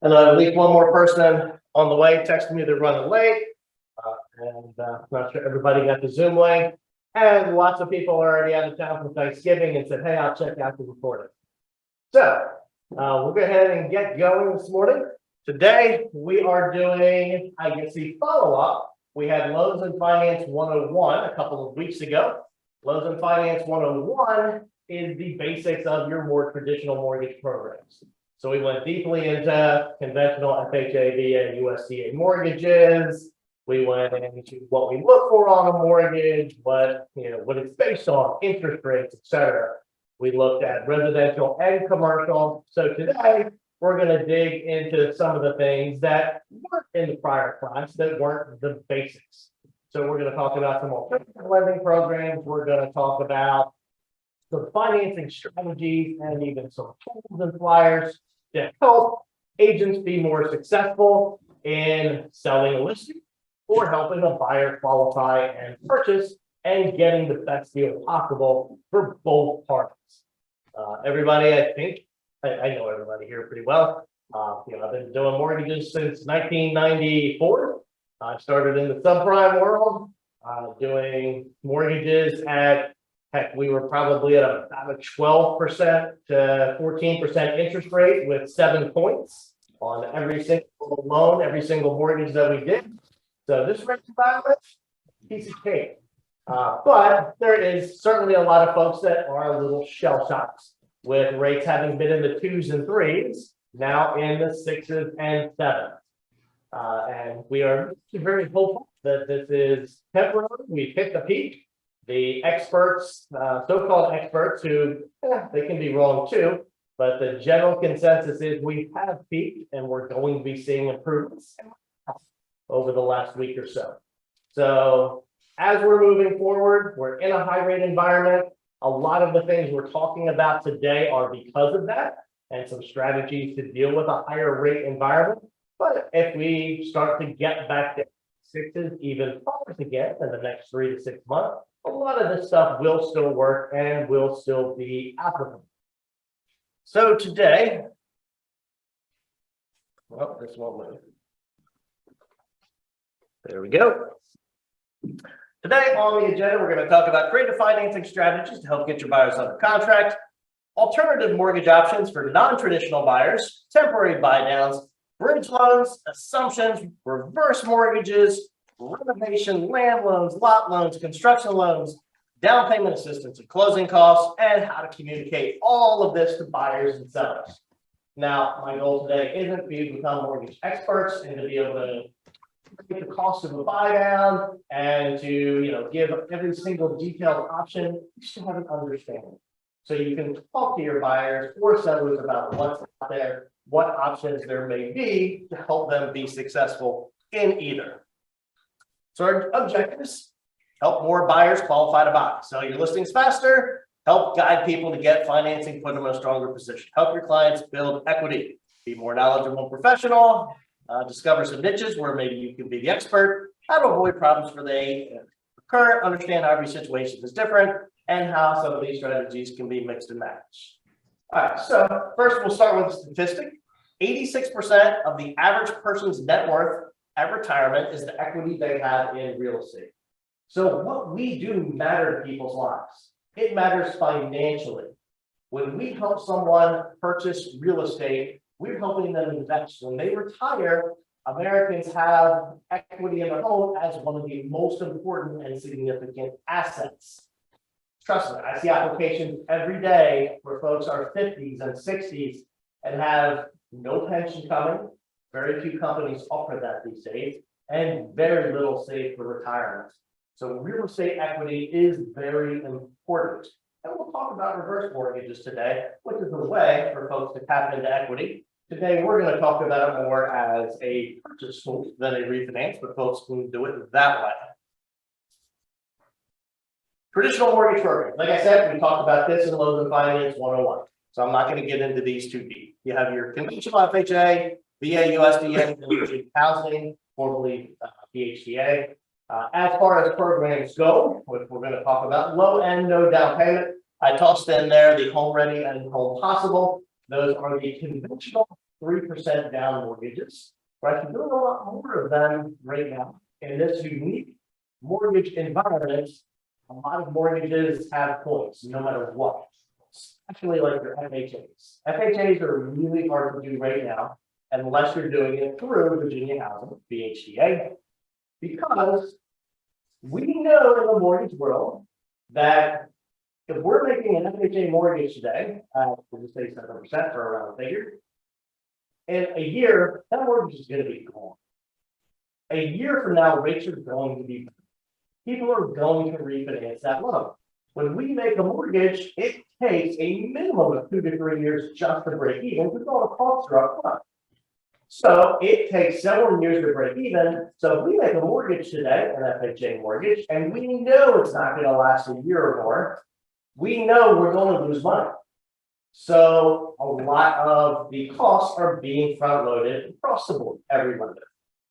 And at least one more person on the way texted me they're running late. Not sure everybody got the Zoom link. And lots of people are already out of town for Thanksgiving and said, hey, I'll check out the recording. So we'll go ahead and get going this morning. Today, we are doing, I guess, the follow-up. We had Loans and Finance 101 a couple of weeks ago. Loans and Finance 101 is the basics of your more traditional mortgage programs. So we went deeply into conventional FHA, VA, USDA mortgages. We went into what we look for on a mortgage, what it's based on, interest rates, etc. We looked at residential and commercial. So today we're going to dig into some of the things that weren't in the prior class, that weren't the basics. So we're going to talk about some alternative lending programs. We're going to talk about some financing strategies and even some tools and flyers to help agents be more successful in selling a listing or helping a buyer qualify and purchase and getting the best deal possible for both parties. Everybody, I think, I know everybody here pretty well. I've been doing mortgages since 1994. I started in the subprime world, doing mortgages at, heck, we were probably at about a 12% to 14% interest rate with 7 points on every single loan, every single mortgage that we did. So this rate environment, piece of cake. But there is certainly a lot of folks that are a little shell shocked with rates having been in the 2s and 3s, now in the 6s and 7s. And we are very hopeful that this is temporary. We've hit the peak. The experts, so-called experts who, they can be wrong too, but the general consensus is we have peaked and we're going to be seeing improvements over the last week or so. So as we're moving forward, we're in a high rate environment. A lot of the things we're talking about today are because of that and some strategies to deal with a higher rate environment. But if we start to get back to 6s, even 5s again in the next 3 to 6 months, a lot of this stuff will still work and will still be applicable. So today, well, this won't move. There we go. Today on the agenda, we're going to talk about creative financing strategies to help get your buyers under contract, alternative mortgage options for non-traditional buyers, temporary buy downs, bridge loans, assumptions, reverse mortgages, renovation, land loans, lot loans, construction loans, down payment assistance and closing costs, and how to communicate all of this to buyers and sellers. Now, my goal today isn't for you to become mortgage experts and to be able to get the cost of a buy down and to give every single detailed option. You should have an understanding, so you can talk to your buyers or sellers about what's out there, what options there may be to help them be successful in either. So our objectives: help more buyers qualify to buy, sell your listings faster, help guide people to get financing, put them in a stronger position, help your clients build equity, be more knowledgeable and professional, discover some niches where maybe you can be the expert, how to avoid problems where they occur, understand how every situation is different, and how some of these strategies can be mixed and matched. All right, so first we'll start with a statistic. 86% of the average person's net worth at retirement is the equity they have in real estate. So what we do matters to people's lives. It matters financially. When we help someone purchase real estate, we're helping them invest. When they retire, Americans have equity in their home as one of the most important and significant assets. Trust me, I see applications every day where folks are 50s and 60s and have no pension coming. Very few companies offer that these days, and very little saved for retirement. So real estate equity is very important. And we'll talk about reverse mortgages today, which is a way for folks to tap into equity. Today, we're going to talk about it more as a purchase tool than a refinance, but folks can do it that way. Traditional mortgage programs. Like I said, we talked about this in Loans and Finance 101. So I'm not going to get into these too deep. You have your conventional FHA, VA, USDA, and housing, formerly PHDA. As far as programs go, which we're going to talk about, low and no down payment. I tossed in there the Home Ready and Home Possible. Those are the conventional 3% down mortgages. We're actually doing a lot more of them right now in this unique mortgage environment. A lot of mortgages have points, no matter what, especially like your FHAs. FHAs are really hard to do right now, unless you're doing it through Virginia Housing, VHDA, because we know in the mortgage world that if we're making an FHA mortgage today, we'll just say 7% for a round figure, in a year, that mortgage is going to be gone. A year from now, rates are going to be, people are going to refinance that loan. When we make a mortgage, it takes a minimum of 2 to 3 years just to break even because all the costs are up front. So it takes several years to break even. So if we make a mortgage today, an FHA mortgage, and we know it's not going to last a year or more, we know we're going to lose money. So a lot of the costs are being front loaded across the board, everyone.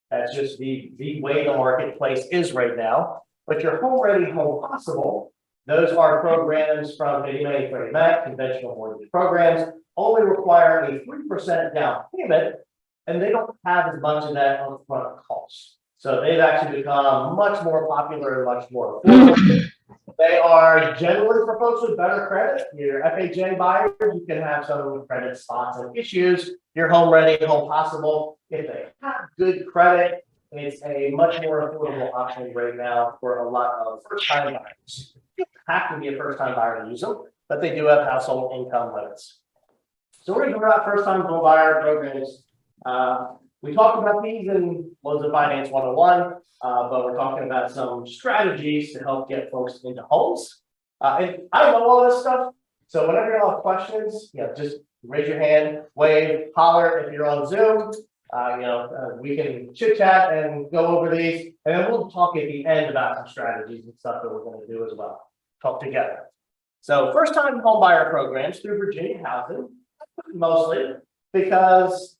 That's just the way the marketplace is right now. But your Home Ready, Home Possible, those are programs from Fannie Mae, Freddie Mac, conventional mortgage programs, only require a 3% down payment, and they don't have as much of that upfront cost. So they've actually become much more popular and much more affordable. They are generally for folks with better credit. Your FHA buyers, you can have some credit spots and issues. Your Home Ready, Home Possible, if they have good credit, it's a much more affordable option right now for a lot of first-time buyers. You have to be a first-time buyer to use them, but they do have household income limits. So we're going to talk about first-time home buyer programs. We talked about these in Loans and Finance 101, but we're talking about some strategies to help get folks into homes. And I know all this stuff, so whenever you have questions, just raise your hand, wave, holler if you're on Zoom. We can chit chat and go over these, and then we'll talk at the end about some strategies and stuff that we're going to do as well. Talk together. So first-time home buyer programs through Virginia Housing, mostly because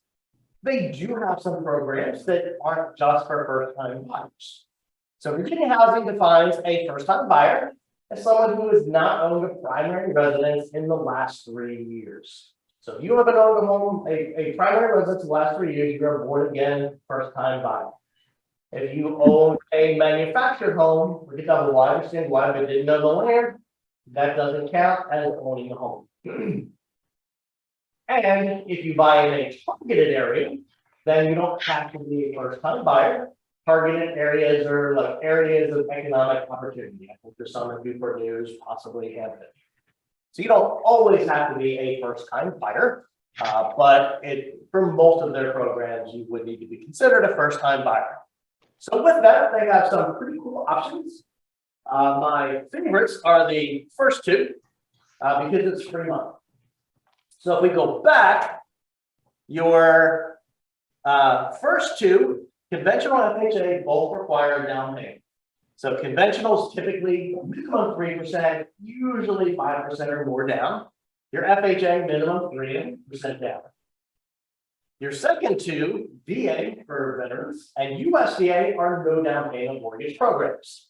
they do have some programs that aren't just for first-time buyers. So Virginia Housing defines a first-time buyer as someone who has not owned a primary residence in the last 3 years. So if you haven't owned a home, a primary residence in the last 3 years, you're a born-again first-time buyer. If you own a manufactured home, we can tell why, understand why, but didn't know the land, that doesn't count as owning a home. And if you buy in a targeted area, then you don't have to be a first-time buyer. Targeted areas are like areas of economic opportunity. I think there's some in Newport News, possibly Hampton. So you don't always have to be a first-time buyer, but for most of their programs, you would need to be considered a first-time buyer. So with that, they have some pretty cool options. My favorites are the first two because it's free money. So if we go back, your first two, conventional FHA, both require a down payment. So conventionals typically minimum 3%, usually 5% or more down. Your FHA minimum 3% down. Your second two, VA for veterans and USDA are no down payment mortgage programs.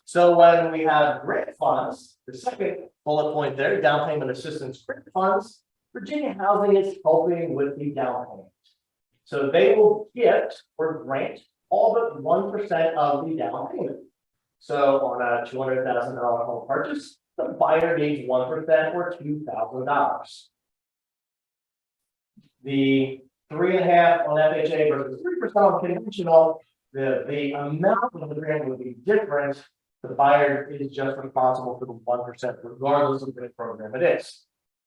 So when we have grant funds, the second bullet point there, down payment assistance grant funds, Virginia Housing is helping with the down payment. So they will gift or grant all but 1% of the down payment. So on a $200,000 home purchase, the buyer needs 1% or $2,000. The 3.5% on FHA versus 3% on conventional, the amount of the grant would be different. The buyer is just responsible for the 1%, regardless of which program it is.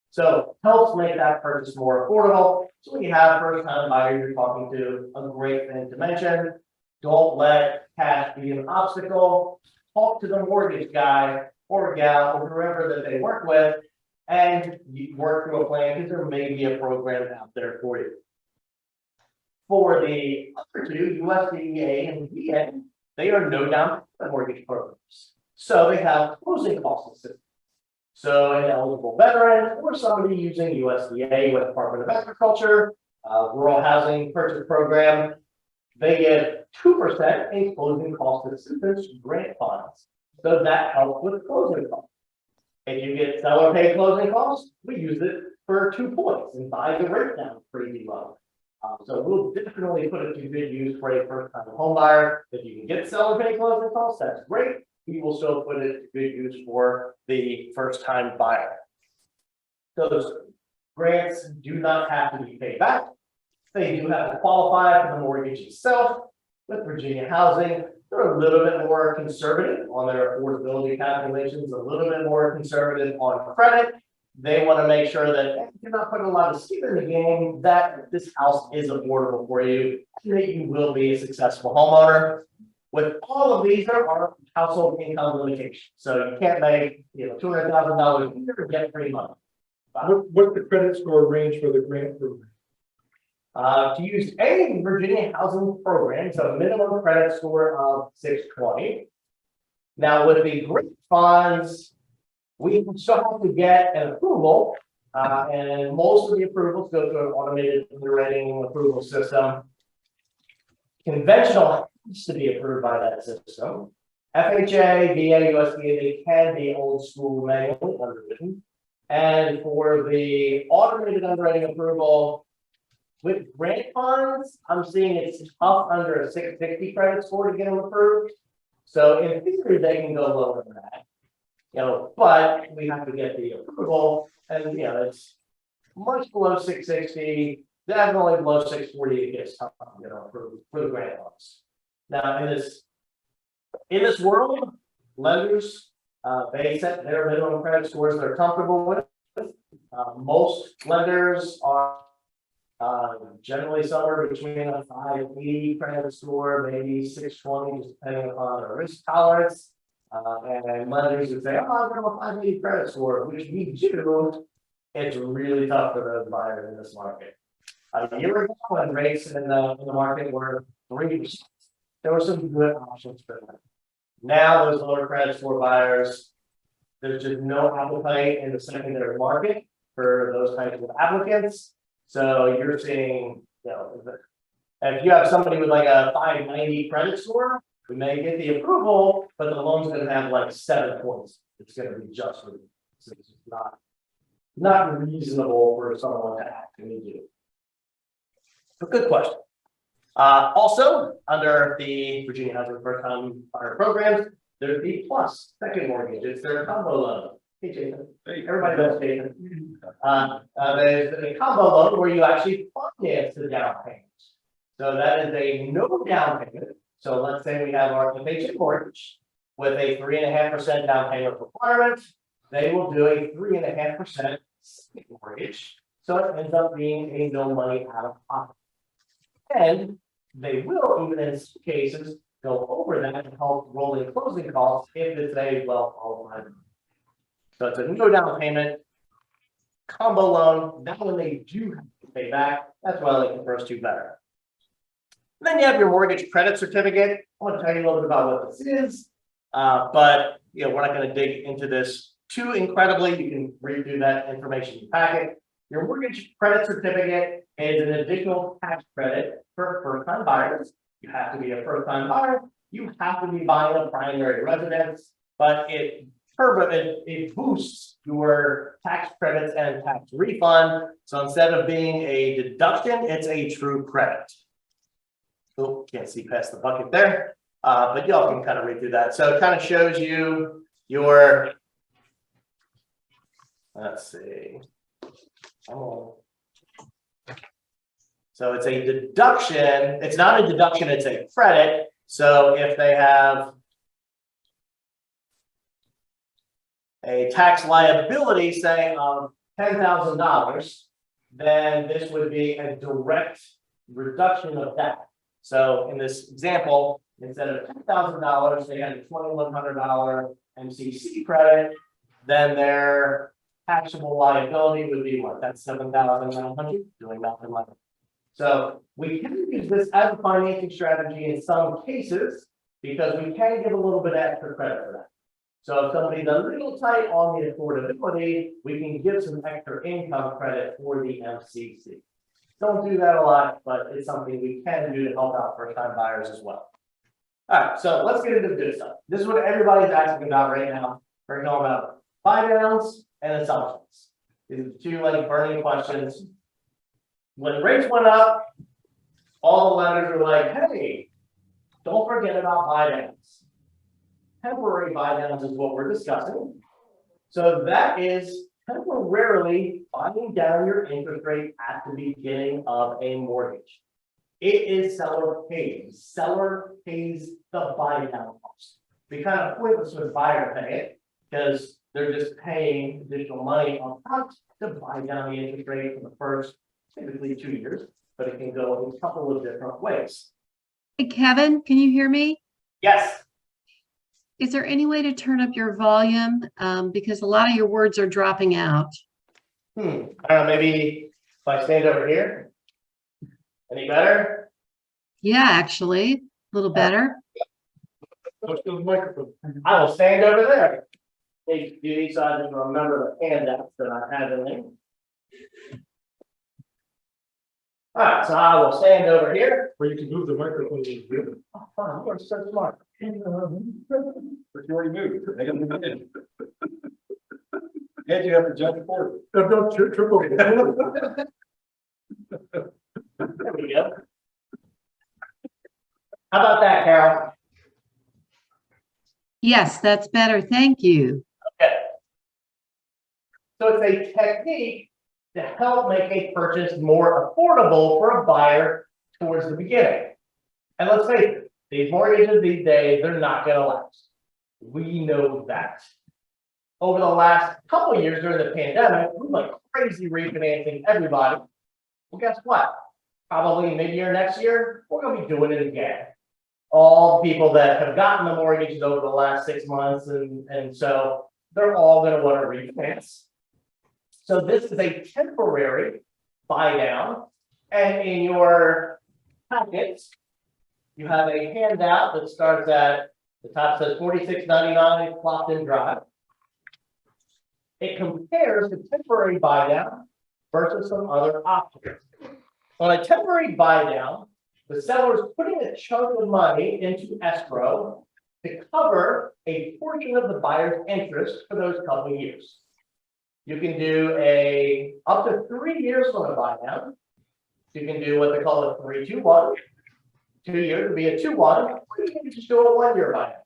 So helps make that purchase more affordable. So when you have first-time buyer you're talking to, a great thing to mention. Don't let cash be an obstacle. Talk to the mortgage guy or gal or whoever that they work with, and you work through a plan because there may be a program out there for you. For the other two, USDA and VA, they are no down payment mortgage programs. So they have closing cost assistance. So an eligible veteran or somebody using USDA with Department of Agriculture, Rural Housing Purchase Program, they get 2% in closing cost assistance grant funds. So that helps with closing costs. If you get seller paid closing costs, we use it for 2 points and buy the rate down pretty low. So we'll definitely put it to good use for a first-time home buyer. If you can get seller pay closing costs, that's great. We will still put it to good use for the first-time buyer. Those grants do not have to be paid back. They do have to qualify for the mortgage itself. With Virginia Housing, they're a little bit more conservative on their affordability calculations, a little bit more conservative on credit. They want to make sure that you're not putting a lot of skin in the game, that this house is affordable for you, and that you will be a successful homeowner. With all of these, there are household income limitations. So you can't make, $200,000 a year to get free money. What's the credit score range for the grant program? To use any Virginia housing program, it's a minimum credit score of 620. Now, with the grant funds, we still have to get an approval, and most of the approvals go through an automated underwriting approval system. Conventional has to be approved by that system. FHA, VA, USDA, they can be old school manually underwritten. And for the automated underwriting approval, with grant funds, I'm seeing it's tough under a 660 credit score to get them approved. So in theory, they can go lower than that. But we have to get the approval, and it's much below 660, definitely below 640. It gets tough, for the grant funds. Now, in this world, lenders they set their minimum credit scores they're comfortable with. Most lenders are generally somewhere between a 580 credit score, maybe 620, just depending upon their risk tolerance. And lenders would say, "Oh, I've got a 580 credit score," which we do. It's really tough for those buyers in this market. A year ago, when rates in the market were 3%, there were some good options for them. Now, those lower credit score buyers, there's just no appetite in the secondary market for those types of applicants. So you're seeing, if you have somebody with like a 590 credit score, we may get the approval, but the loan's going to have like 7 points. It's going to be just for so it's not reasonable for someone to actually do. But good question. Also, under the Virginia Housing First Time Buyer Programs, there's the Plus second mortgage. It's their combo loan. Hey, Jason. Hey, everybody knows Jason. There's a combo loan where you actually finance the down payment. So that is a no down payment. So let's say we have our FHA mortgage with a 3.5% down payment requirement. They will do a 3.5% mortgage. So it ends up being a no money out of pocket. And they will, even in some cases, go over that and help rolling closing costs if it's a well qualified. So it's a no down payment combo loan. That one they do have to pay back. That's why I like the first two better. And then you have your mortgage credit certificate. I want to tell you a little bit about what this is, but we're not going to dig into this too incredibly. You can read through that information in the packet. Your mortgage credit certificate is an additional tax credit for first-time buyers. You have to be a first-time buyer. You have to be buying a primary residence, but it boosts your tax credits and tax refund. So instead of being a deduction, it's a true credit. Oh, can't see past the bucket there, but y'all can kind of read through that. So it kind of shows you your, let's see. Oh. So it's a deduction. It's not a deduction, it's a credit. So if they have a tax liability, say, of $10,000, then this would be a direct reduction of that. So in this example, instead of $10,000, they had a $2,100 MCC credit, then their taxable liability would be what? That's $7,900, doing nothing like it. So we can use this as a financing strategy in some cases because we can give a little bit extra credit for that. So if somebody's a little tight on the affordability, we can give some extra income credit for the MCC. Don't do that a lot, but it's something we can do to help out first-time buyers as well. All right, so let's get into the good stuff. This is what everybody's asking about right now. We're talking about buy downs and assumptions. These are the two like burning questions. When rates went up, all the lenders were like, hey, don't forget about buy downs. Temporary buy downs is what we're discussing. So that is temporarily buying down your interest rate at the beginning of a mortgage. It is seller paid. Seller pays the buy down cost. We kind of pointless with buyer pay it because they're just paying additional money on top to buy down the interest rate for the first typically 2 years, but it can go in a couple of different ways. Hey, Kevin, can you hear me? Yes. Is there any way to turn up your volume? Because a lot of your words are dropping out. I don't know, maybe if I stand over here. Any better? Yeah, actually, a little better. Push to the microphone. I will stand over there. Hey, Judy, so I just remember the handouts that I have in there. All right, so I will stand over here. Or you can move the microphone. Oh, fine, you're so smart. But you already moved. They got moved in. And you have to jump forward. Don't triple. There we go. How about that, Carol? Yes, that's better. Thank you. Okay. So it's a technique to help make a purchase more affordable for a buyer towards the beginning. And let's face it, these mortgages these days, they're not going to last. We know that. Over the last couple of years during the pandemic, we went crazy refinancing everybody. Well, guess what? Probably mid-year next year, we're going to be doing it again. All the people that have gotten the mortgages over the last 6 months, and so they're all going to want to refinance. So this is a temporary buy down, and in your packets, you have a handout that starts at the top says $46.99 plopped in drive. It compares the temporary buy down versus some other options. On a temporary buy down, the seller is putting a chunk of money into escrow to cover a portion of the buyer's interest for those couple of years. You can do up to 3 years on a buy down. You can do what they call a 3-2-1. 2 years would be a 2-1, or you can just do a 1-year buy down.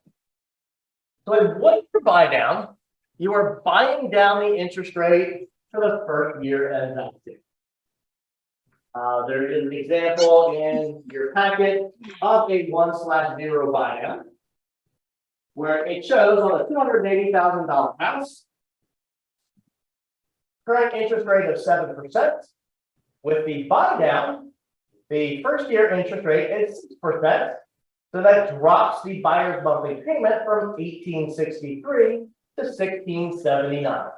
So a 1-year buy down, you are buying down the interest rate for the first year and that's it. There is an example in your packet of a 1/0 buy down, where it shows on a $280,000 house, current interest rate of 7%. With the buy down, the first year interest rate is 6%. So that drops the buyer's monthly payment from $1,863 to $1,679.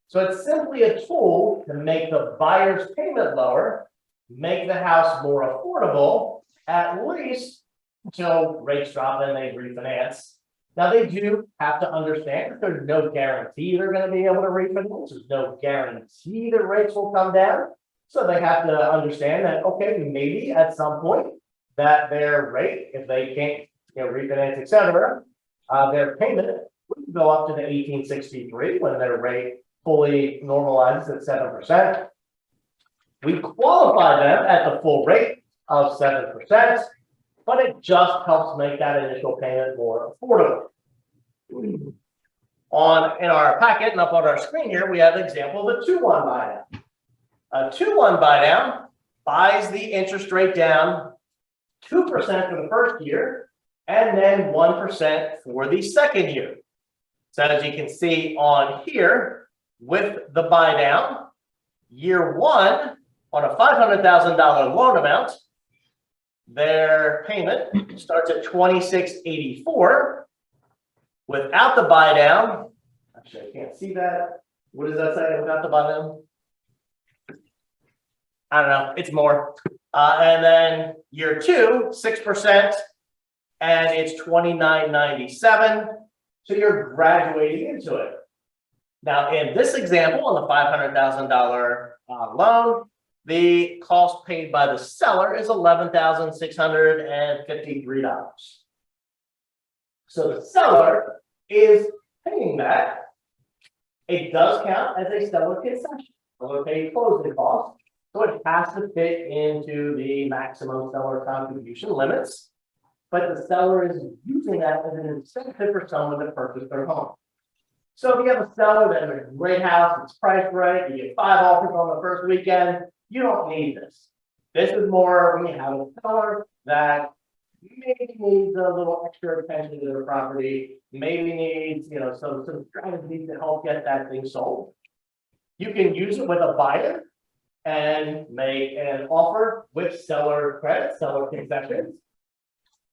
So it's simply a tool to make the buyer's payment lower, make the house more affordable, at least until rates drop and they refinance. Now, they do have to understand that there's no guarantee they're going to be able to refinance. There's no guarantee the rates will come down. So they have to understand that, okay, maybe at some point that their rate, if they can't refinance, et cetera, their payment would go up to the $1,863 when their rate fully normalizes at 7%. We qualify them at the full rate of 7%, but it just helps make that initial payment more affordable. In our packet and up on our screen here, we have an example of a 2-1 buy down. A 2-1 buy down buys the interest rate down 2% for the first year and then 1% for the second year. So as you can see on here, with the buy down, year 1 on a $500,000 loan amount, their payment starts at $2,684. Without the buy down, actually I can't see that. What does that say without the buy down? I don't know, it's more. And then year 2, 6%, and it's $2,997. So you're graduating into it. Now, in this example, on the $500,000 loan, the cost paid by the seller is $11,653. So the seller is paying that It does count as a seller concession, seller paid closing costs, so it has to fit into the maximum seller contribution limits. But the seller is using that as an incentive for someone to purchase their home. So if you have a seller that has a great house, it's priced right, you get 5 offers on the first weekend, you don't need this. This is more when you have a seller that maybe needs a little extra attention to their property, maybe needs, some strategies to help get that thing sold. You can use it with a buyer and make an offer with seller credit, seller concessions.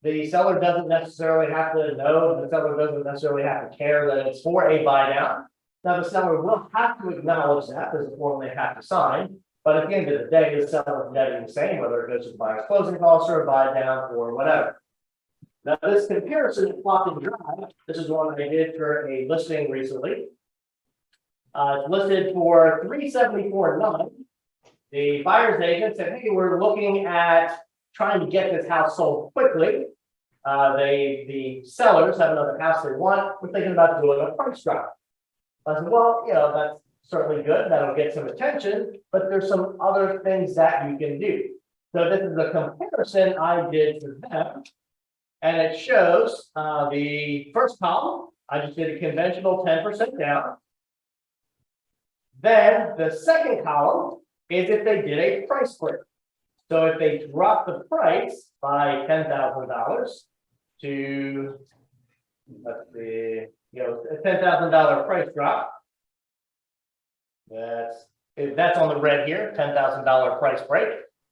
The seller doesn't necessarily have to know, the seller doesn't necessarily have to care that it's for a buy down. Now, the seller will have to acknowledge that, there's a form they have to sign, but at the end of the day, the seller is netting the same, whether it goes to the buyer's closing costs or a buy down or whatever. Now, this comparison is plot and drive. This is one I did for a listing recently. It's listed for $374.9. The buyer's agent said, hey, we're looking at trying to get this house sold quickly. The sellers have another house they want. We're thinking about doing a price drop. I said, well, that's certainly good. That'll get some attention, but there's some other things that you can do. So this is a comparison I did for them. And it shows the first column, I just did a conventional 10% down. Then the second column is if they did a price break. So if they drop the price by $10,000 to, let's see, a $10,000 price drop. That's on the red here, $10,000 price break.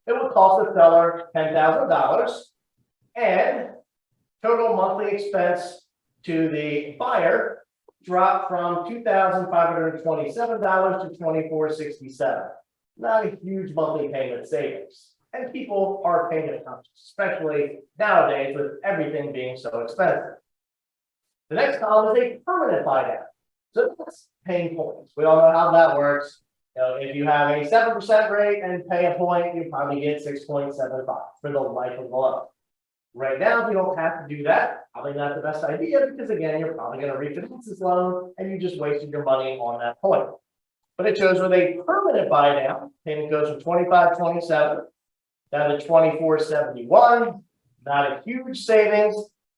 It would cost the seller $10,000 and total monthly expense to the buyer dropped from $2,527 to $2,467. Not a huge monthly payment savings. And people are payment conscious, especially nowadays with everything being so expensive. The next column is a permanent buy down. So that's paying points. We all know how that works. If you have a 7% rate and pay a point, you probably get 6.75 for the life of the loan. Right now, if you don't have to do that, probably not the best idea because again, you're probably going to refinance this loan and you just wasted your money on that point. But it shows with a permanent buy down, payment goes from $25.27 down to $24.71. Not a huge savings.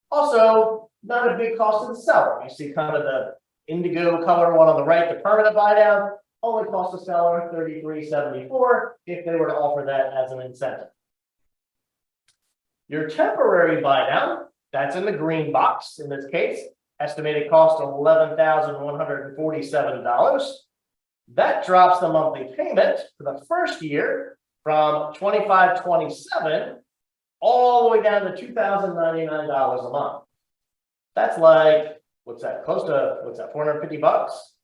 Also, not a big cost to the seller. You see kind of the indigo color one on the right, the permanent buy down, only costs the seller $33.74 if they were to offer that as an incentive. Your temporary buy down, that's in the green box in this case, estimated cost of $11,147. That drops the monthly payment for the first year from $25.27 all the way down to $2,099 a month. That's like, what's that? Close to, what's that, 450 bucks?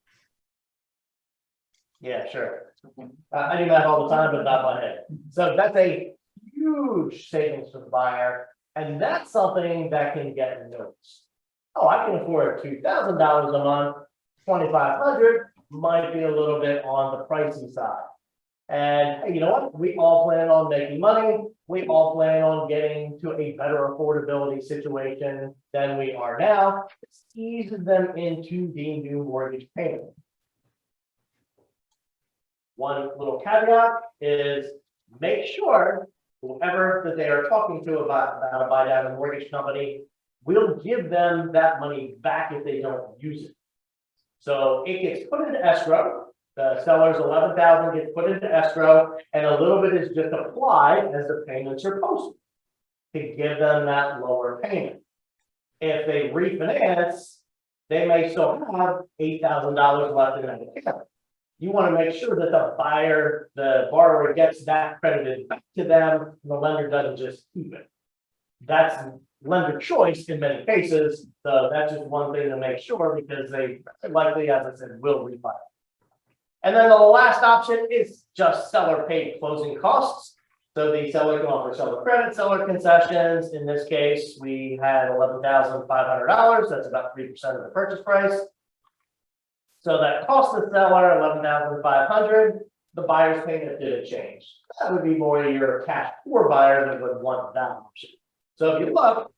Yeah, sure. I do that all the time, but not my head. So that's a huge savings for the buyer, and that's something that can get noticed. Oh, I can afford $2,000 a month, $2,500 might be a little bit on the pricey side. And hey, you know what? We all plan on making money. We all plan on getting to a better affordability situation than we are now. It eases them into the new mortgage payment. One little caveat is make sure whoever that they are talking to about a buy down a mortgage company will give them that money back if they don't use it. So it gets put into escrow. The seller's $11,000 gets put into escrow, and a little bit is just applied as the payments are posted to give them that lower payment. If they refinance, they may still have $8,000 left in that account. You want to make sure that the borrower gets that credited back to them, and the lender doesn't just keep it. That's lender choice in many cases, so that's just one thing to make sure because they likely, as I said, will refi. And then the last option is just seller paid closing costs. So the seller can offer seller credit, seller concessions. In this case, we had $11,500. That's about 3% of the purchase price. So that cost the seller $11,500. The buyer's payment didn't change. That would be more your cash poor buyer that would want that option. So if you look,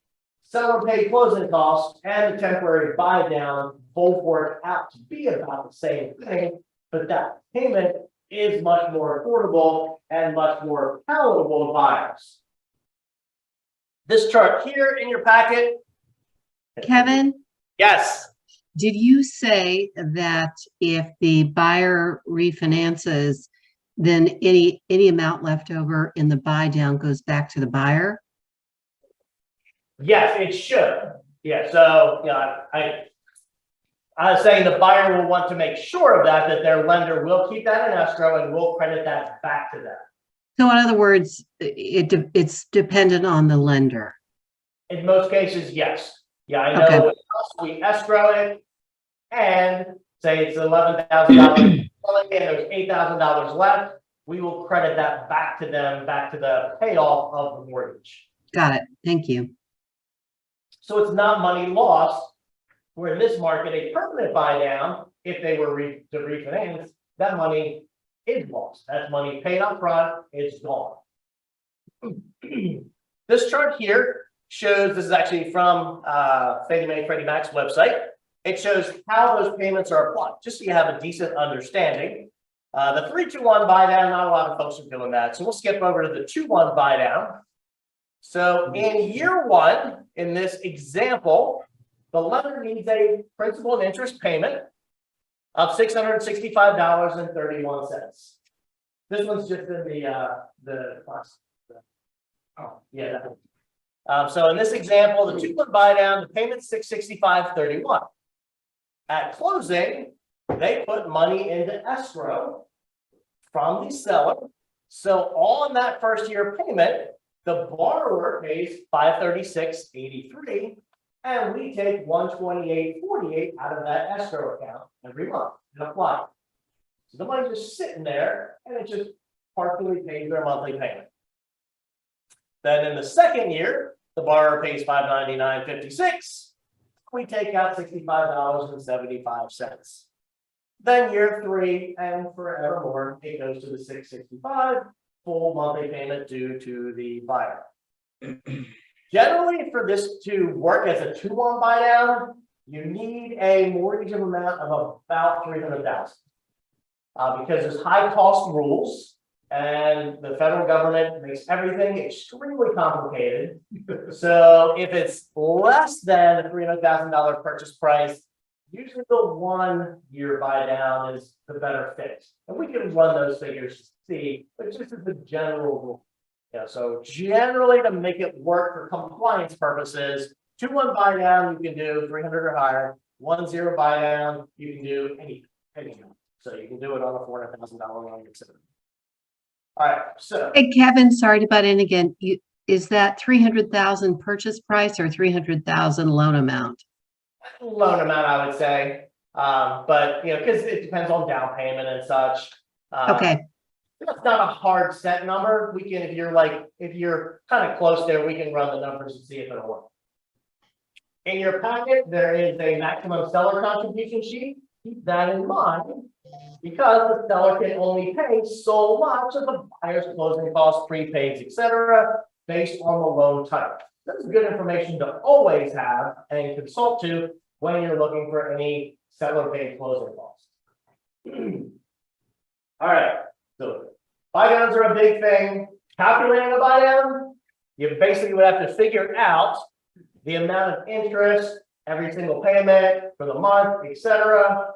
seller paid closing costs and the temporary buy down both work out to be about the same thing, but that payment is much more affordable and much more palatable to buyers. This chart here in your packet. Kevin, Yes. did you say that if the buyer refinances, then any amount left over in the buy down goes back to the buyer? Yes, it should. Yeah, so, yeah, I was saying the buyer will want to make sure of that their lender will keep that in escrow and will credit that back to them. So in other words, it's dependent on the lender. In most cases, yes. Yeah, I Okay. know with us, we escrow it and say it's $11,000 and there's $8,000 left, we will credit that back to them, back to the payoff of the mortgage. Got it. Thank you. So it's not money lost. Where in this market, a permanent buy down, if they were to refinance, that money is lost. That's money paid up front, it's gone. This chart here shows, this is actually from Fannie Mae Freddie Mac's website. It shows how those payments are applied, just so you have a decent understanding. The 3-2-1 buy down, not a lot of folks are doing that. So we'll skip over to the 2-1 buy down. So in year one, in this example, the lender needs a principal and interest payment of $665.31. This one's just in the oh yeah. So in this example, the 2-1 buy down, the payment's $665.31. At closing, they put money into escrow from the seller. So on that first year payment, the borrower pays $536.83. And we take $128.48 out of that escrow account every month and apply. So the money's just sitting there and it just partially pays their monthly payment. Then in the second year, the borrower pays $599.56. We take out $65.75. Then year three and forevermore, it goes to the $665 full monthly payment due to the buyer. Generally, for this to work as a 2-1 buy down, you need a mortgage amount of about $300,000 because there's high cost rules and the federal government makes everything extremely complicated. So if it's less than a $300,000 purchase price, usually the 1 year buy down is the better fit. And we can run those figures to see, but just as a general rule. Yeah, so generally to make it work for compliance purposes, 2-1 buy down, you can do 300 or higher. 1-0 buy down, you can do anything. So you can do it on a $400,000 loan, etc. All right, so Hey, Kevin, sorry to butt in again. Is that 300,000 purchase price or 300,000 loan amount? loan amount, I would say, but because it depends on down payment and such. Okay, It's not a hard set number. We can, if you're kind of close there, we can run the numbers and see if it'll work. In your packet, there is a maximum seller contribution sheet. Keep that in mind because the seller can only pay so much of the buyer's closing costs, prepaids, etc., based on the loan type. This is good information to always have and consult to when you're looking for any seller paid closing costs. All right, so buy downs are a big thing. Calculating a buy down, you basically would have to figure out the amount of interest, every single payment for the month, etc.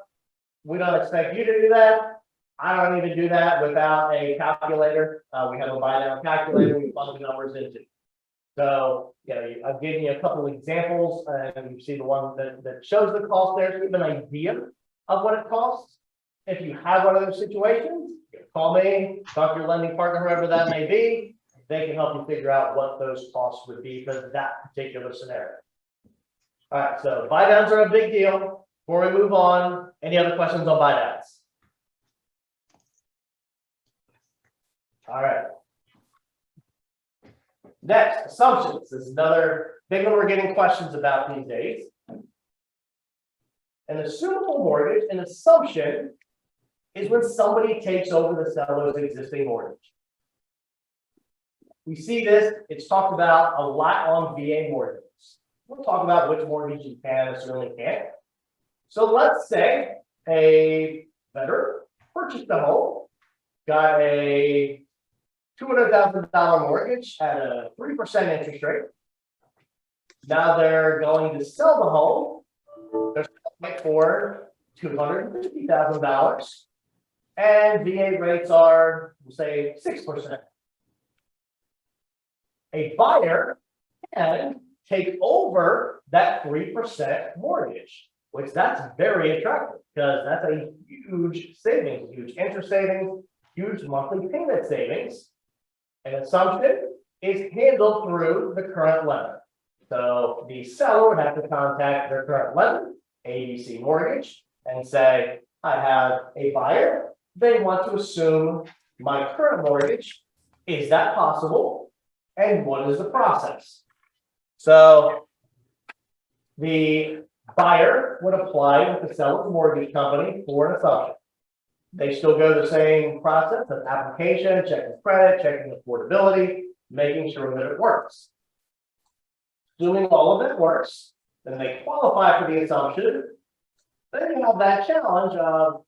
We don't expect you to do that. I don't even do that without a calculator. We have a buy down calculator we plug the numbers into. So, I've given you a couple of examples, and you see the one that shows the cost there to give an idea of what it costs. If you have one of those situations, call me, talk to your lending partner, whoever that may be. They can help you figure out what those costs would be for that particular scenario. All right, so buy downs are a big deal. Before we move on, any other questions on buy downs? All right. Next, assumptions. This is another big one we're getting questions about these days. An assumable mortgage, an assumption, is when somebody takes over the seller's existing mortgage. We see this, it's talked about a lot on VA mortgages. we'll talk about which mortgage you can and certainly can't. So let's say a veteran purchased a home, got a $200,000 mortgage at a 3% interest rate. Now they're going to sell the home. They're selling it for $250,000. And VA rates are, we'll say, 6%. A buyer can take over that 3% mortgage, which that's very attractive because that's a huge savings, huge interest savings, huge monthly payment savings. An assumption is handled through the current lender. So the seller would have to contact their current lender, ABC Mortgage, and say, I have a buyer. They want to assume my current mortgage. Is that possible? And what is the process? So the buyer would apply with the seller's mortgage company for an assumption. They still go the same process of application, checking credit, checking affordability, making sure that it works. Assuming all of it works, then they qualify for the assumption. Then you have that challenge of,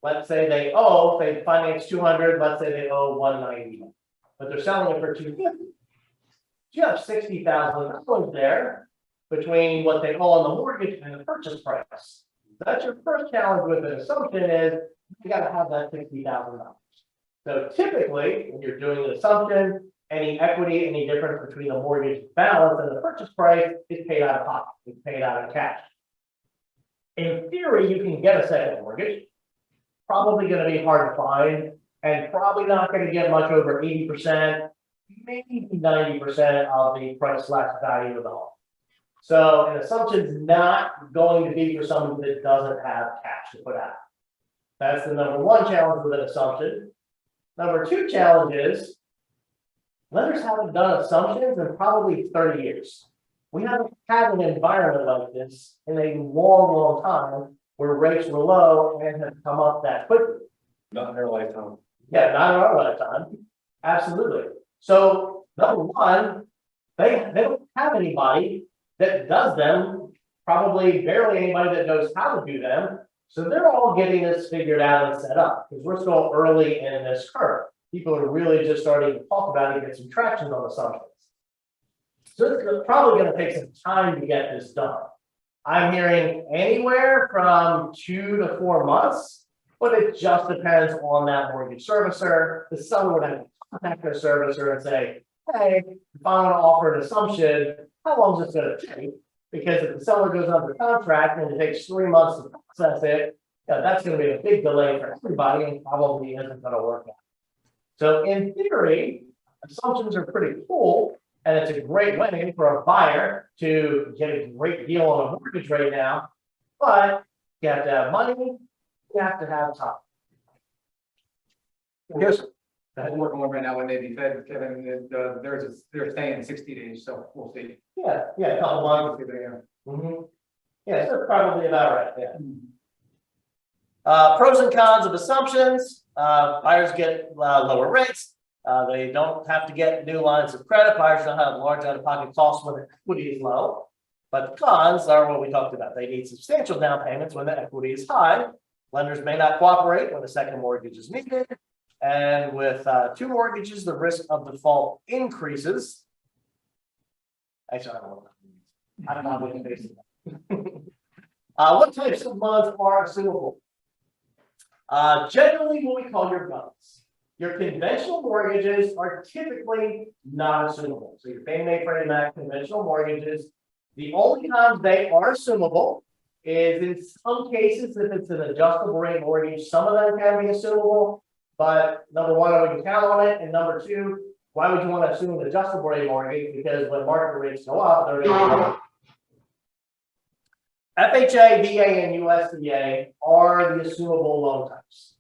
let's say they owe, they finance 200, let's say they owe 190, but they're selling it for 250. You have $60,000 there between what they owe on the mortgage and the purchase price. That's your first challenge with an assumption is you got to have that $60,000. So typically, when you're doing an assumption, any equity, any difference between the mortgage balance and the purchase price is paid out of pocket. It's paid out in cash. In theory, you can get a second mortgage. Probably going to be hard to find and probably not going to get much over 80%, maybe 90% of the price slash value of the home. So an assumption is not going to be for someone that doesn't have cash to put out. That's the number one challenge with an assumption. Number two challenge is lenders haven't done assumptions in probably 30 years. We haven't had an environment like this in a long, long time where rates were low and have come up that quickly. Not in their lifetime. Yeah, not in our lifetime. Absolutely. So number one, they don't have anybody that does them, probably barely anybody that knows how to do them. So they're all getting this figured out and set up because we're still early in this curve. People are really just starting to talk about it and get some traction on assumptions. So it's probably going to take some time to get this done. I'm hearing anywhere from 2 to 4 months, but it just depends on that mortgage servicer. The seller would have to contact their servicer and say, hey, if I want to offer an assumption, how long is this going to take? Because if the seller goes under contract and it takes 3 months to process it, that's going to be a big delay for everybody and probably isn't going to work out. So in theory, assumptions are pretty cool, and it's a great way for a buyer to get a great deal on a mortgage right now, but you have to have money, you have to have time. Yes, I'm working on right now when they be fed, Kevin, and they're staying 60 days, so we'll see. Yeah, a couple months. Mm-hmm. Yeah, so probably about right, yeah. Pros and cons of assumptions. Buyers get lower rates. They don't have to get new lines of credit. Buyers don't have large out-of-pocket costs when the equity is low. But the cons are what we talked about. They need substantial down payments when the equity is high. Lenders may not cooperate when a second mortgage is needed. And with 2 mortgages, the risk of default increases. Actually, I don't know what to face it. What types of loans are assumable? Generally, what we call your guns. Your conventional mortgages are typically not assumable. So your Fannie Mae, Freddie Mac conventional mortgages, the only time they are assumable is in some cases if it's an adjustable rate mortgage, some of them can be assumable. But number one, I wouldn't count on it. And number two, why would you want to assume an adjustable rate mortgage? Because when market rates go up, they're going to go up. FHA, VA, and USDA are the assumable loan types.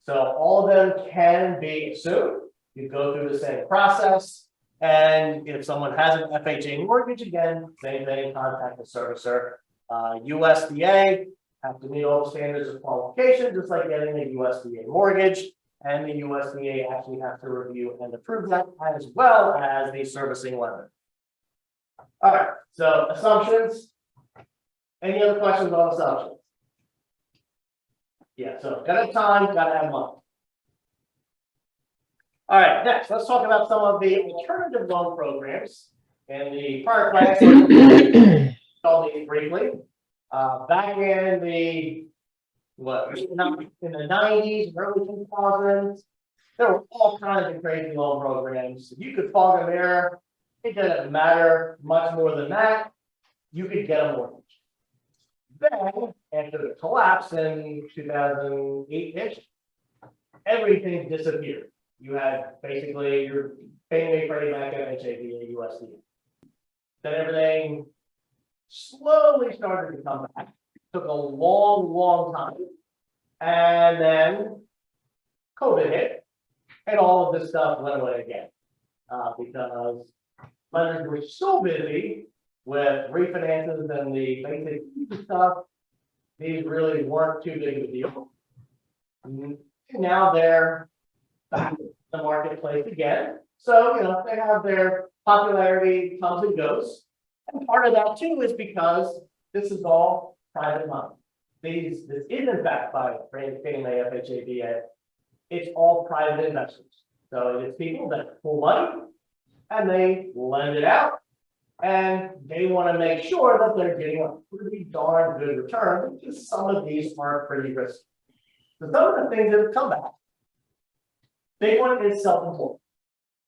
So all of them can be assumed. You go through the same process. And if someone has an FHA mortgage, again, same thing, contact the servicer. USDA have to meet all the standards of qualification, just like getting a USDA mortgage. And the USDA actually has to review and approve that as well as the servicing lender. All right, so assumptions. Any other questions on assumptions? Yeah, so gotta have time, gotta have money. All right, next, let's talk about some of the alternative loan programs. In the prior class, told me briefly, back in the, in the nineties, early 2000s, there were all kinds of crazy loan programs. You could fog a mirror. It didn't matter much more than that. You could get a mortgage. Then, after the collapse in 2008-ish, everything disappeared. You had basically your Fannie Mae, Freddie Mac, FHA, USD. Then everything slowly started to come back. Took a long, long time. And then COVID hit, and all of this stuff went away again. Because lenders were so busy with refinances and the basic stuff, these really weren't too big of a deal. Now they're back in the marketplace again. So, they have their popularity comes and goes. And part of that too is because this is all private money. This isn't backed by Fannie Mae, FHA, VA. It's all private investors. So it's people that pull money and they lend it out. And they want to make sure that they're getting a pretty darn good return, because some of these are pretty risky. So some of the things that have come back, big one is self-employed.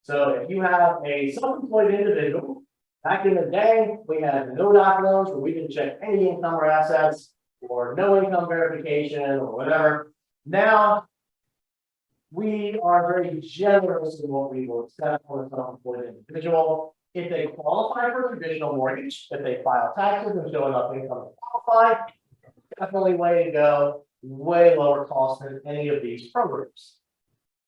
So if you have a self-employed individual, back in the day, we had no doc loans where we didn't check any income or assets or no income verification or whatever. Now, we are very generous in what we will accept for a self-employed individual. If they qualify for a traditional mortgage, if they file taxes and show enough income to qualify, definitely way to go, way lower cost than any of these programs.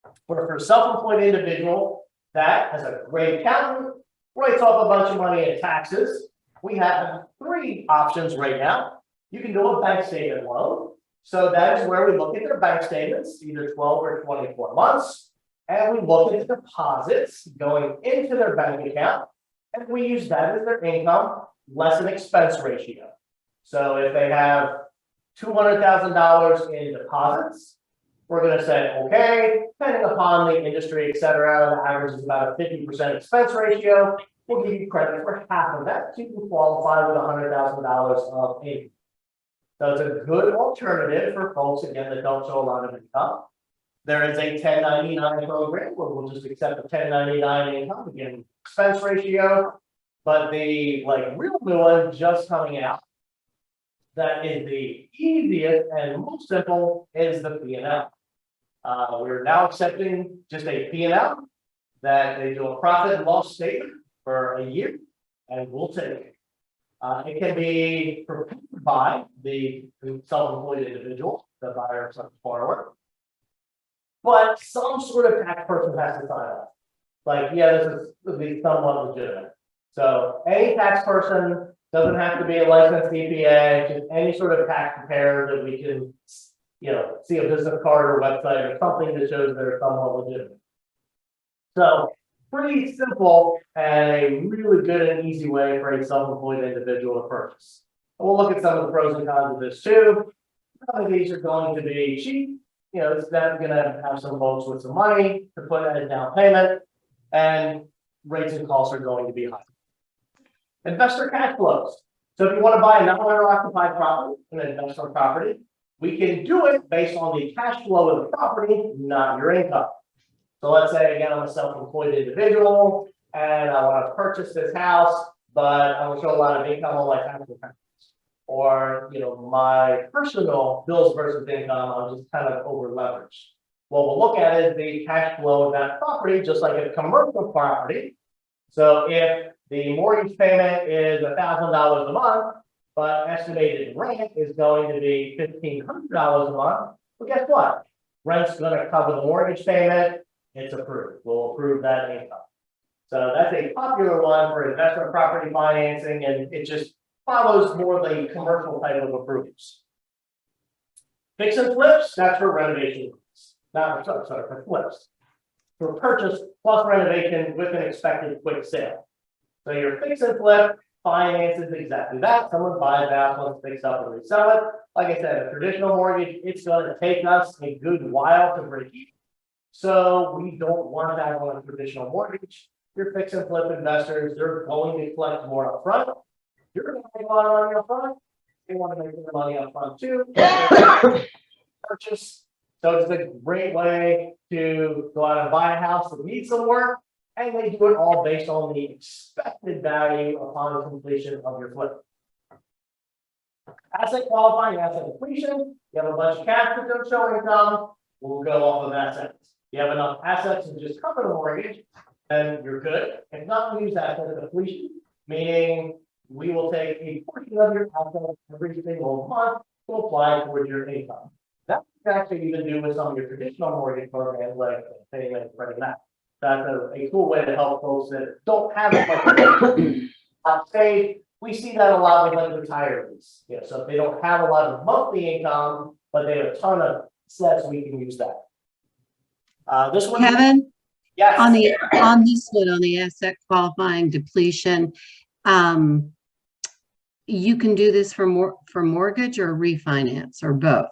But for a self-employed individual that has a great accountant, writes off a bunch of money in taxes, we have 3 options right now. You can do a bank statement loan. So that is where we look at their bank statements, either 12 or 24 months. And we look at the deposits going into their bank account, and we use that as their income less an expense ratio. So if they have $200,000 in deposits, we're going to say, okay, depending upon the industry, et cetera, the average is about a 50% expense ratio. We'll give you credit for half of that, so you can qualify with $100,000 of income. So it's a good alternative for folks, again, that don't show a lot of income. There is a 1099 program where we'll just accept a 1099 income, again, expense ratio. But the real new one just coming out, that is the easiest and most simple, is the P&L. We're now accepting just a P&L that they do a profit and loss statement for a year, and we'll take it. It can be prepared by the self-employed individual, the buyer or borrower, but some sort of tax person has to sign up. This would be somewhat legitimate. So any tax person, doesn't have to be a licensed CPA, just any sort of tax preparer that we can, see a business card or website or something that shows they're somewhat legitimate. So pretty simple and a really good and easy way for a self-employed individual to purchase. We'll look at some of the pros and cons of this too. None of these are going to be cheap. It's definitely going to have some folks with some money to put in a down payment, and rates and costs are going to be high. Investor cash flows. So if you want to buy a non-owner occupied property, an investment property, we can do it based on the cash flow of the property, not your income. So let's say, again, I'm a self-employed individual and I want to purchase this house, but I don't show a lot of income on my tax returns. Or, my personal bills versus income, I'm just kind of over leveraged. What we'll look at is the cash flow of that property, just like a commercial property. So if the mortgage payment is $1,000 a month, but estimated rent is going to be $1,500 a month, well, guess what? Rent's going to cover the mortgage payment. It's approved. We'll approve that income. So that's a popular one for investment property financing, and it just follows more the commercial type of approvals. Fix and flips, that's for renovation. Sorry, for flips. For purchase plus renovation with an expected quick sale. So your fix and flip finances exactly that. Someone buys a house, wants to fix up and resell it. Like I said, a traditional mortgage, it's gonna take us a good while to break even. So we don't want that on a traditional mortgage. Your fix and flip investors, they're going to collect more upfront. You're gonna make a lot of money upfront. They want to make their money upfront too. Purchase. So it's a great way to go out and buy a house that needs some work, and they do it all based on the expected value upon completion of your flip. Asset qualifying, asset depletion, you have a bunch of cash that don't show income, we'll go off of assets. You have enough assets to just cover the mortgage, then you're good. If not, we use asset depletion, meaning we will take a portion of your assets every single month to apply towards your income. That can actually even do with some of your traditional mortgage programs like Fannie Mae and Freddie Mac. That's a cool way to help folks that don't have as much. Say we see that a lot with like retirees. Yeah, so if they don't have a lot of monthly income, but they have a ton of assets, we can use that. This one, Kevin, yes. on this one, on the asset qualifying depletion, you can do this for mortgage or refinance or both?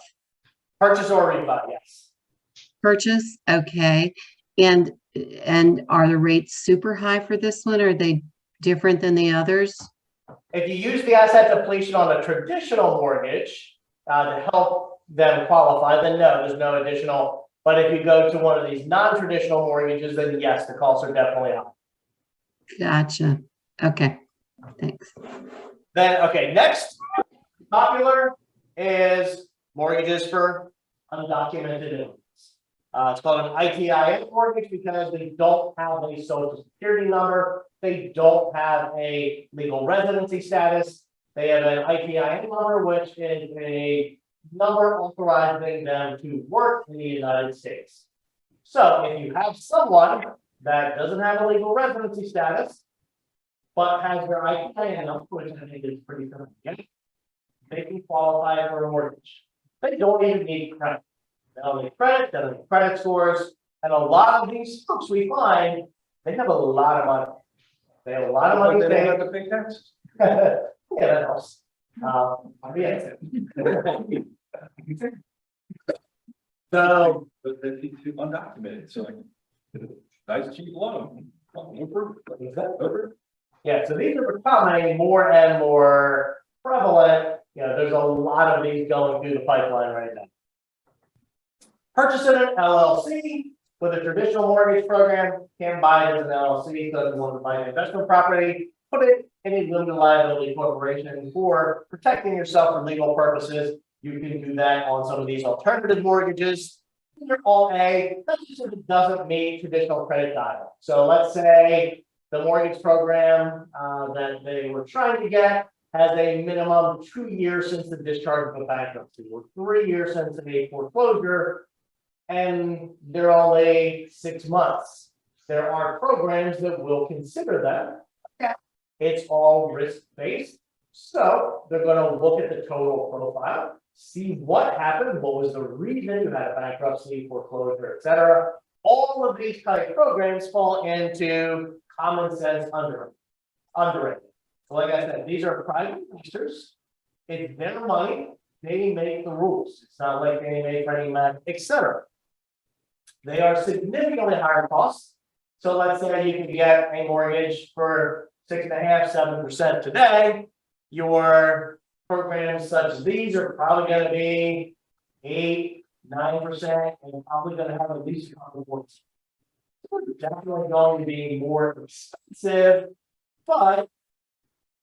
Purchase or refi, yes. Purchase, okay. And are the rates super high for this one? Are they different than the others? If you use the asset depletion on a traditional mortgage to help them qualify, then no, there's no additional. But if you go to one of these non-traditional mortgages, then yes, the costs are definitely high. Gotcha. Okay, thanks. Then, okay, next popular is mortgages for undocumented immigrants. It's called an ITIN mortgage because they don't have a social security number. They don't have a legal residency status. They have an ITIN number, which is a number authorizing them to work in the United States. So if you have someone that doesn't have a legal residency status, but has their ITIN number, which I think is pretty simple, they can qualify for a mortgage. They don't even need credit. They don't need credit, they don't need credit scores. And a lot of these folks we find, they have a lot of money. They have a lot of money. They don't have to pay taxes. Yeah, that helps. Yeah. So, But they need to undocumented, so like, nice cheap loan. yeah, so these are becoming more and more prevalent. You know, there's a lot of these going through the pipeline right now. Purchasing an LLC with a traditional mortgage program, can buy it as an LLC, so if you want to buy an investment property, put it in a limited liability corporation for protecting yourself for legal purposes. You can do that on some of these alternative mortgages. They're all A, that's just if it doesn't meet traditional credit guidelines. So let's say the mortgage program that they were trying to get has a minimum 2 years since the discharge of a bankruptcy, or 3 years since a foreclosure, and they're only 6 months. There are programs that will consider that. Yeah. It's all risk-based. So they're going to look at the total profile, see what happened, what was the reason you had a bankruptcy, foreclosure, etc. All of these type programs fall into common sense underwriting. So like I said, these are private investors. It's their money. They make the rules. It's not like Fannie Mae, Freddie Mac, etc. They are significantly higher costs. So let's say you can get a mortgage for 6.5%, 7% today. Your programs such as these are probably going to be 8%, 9%, and probably going to have at least a couple points. It's definitely going to be more expensive, but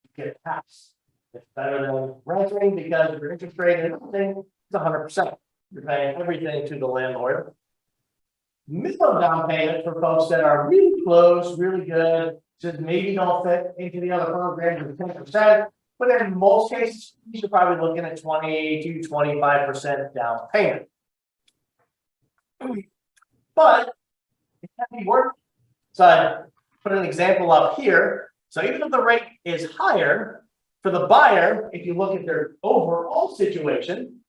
you get taxed. It's better than renting because your interest rate and everything is 100%. You're paying everything to the landlord. Minimum down payment for folks that are really close, really good, just maybe don't fit into the other programs with 10%. But in most cases, you're probably looking at 20 to 25% down payment. But it can be worth it. So I put an example up here. So even if the rate is higher for the buyer, if you look at their overall situation,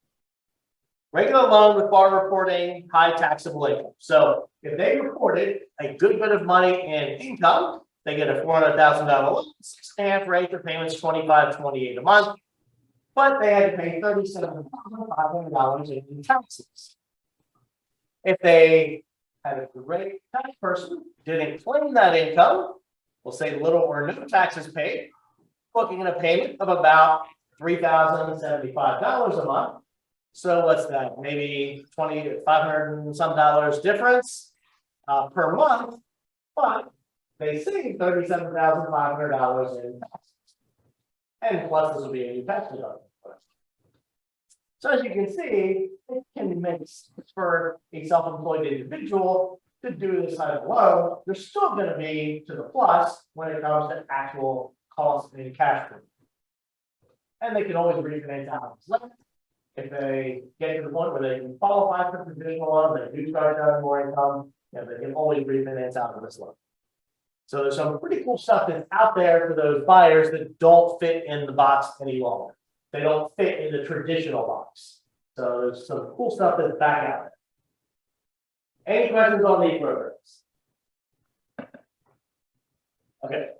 regular loan with bar reporting, high taxable income. So if they reported a good bit of money in income, they get a $400,000 loan, 6.5 rate, their payment's $25.28 a month. But they had to pay $37,500 in taxes. If they had a great tax person, didn't claim that income, we'll say little or no taxes paid, looking at a payment of about $3,075 a month. So what's that? Maybe $500 and some difference per month, but they save $37,500 in taxes. And plus this will be a new tax deduction. So as you can see, it can make sense for a self-employed individual to do this type of loan. They're still going to be to the plus when it comes to actual cost and cash flow. And they can always refinance out if they get to the point where they can qualify for traditional loan, they do start having more income, they can always refinance out of this loan. So there's some pretty cool stuff that's out there for those buyers that don't fit in the box any longer. They don't fit in the traditional box. So there's some cool stuff that's back out there. Any questions on these programs? Okay.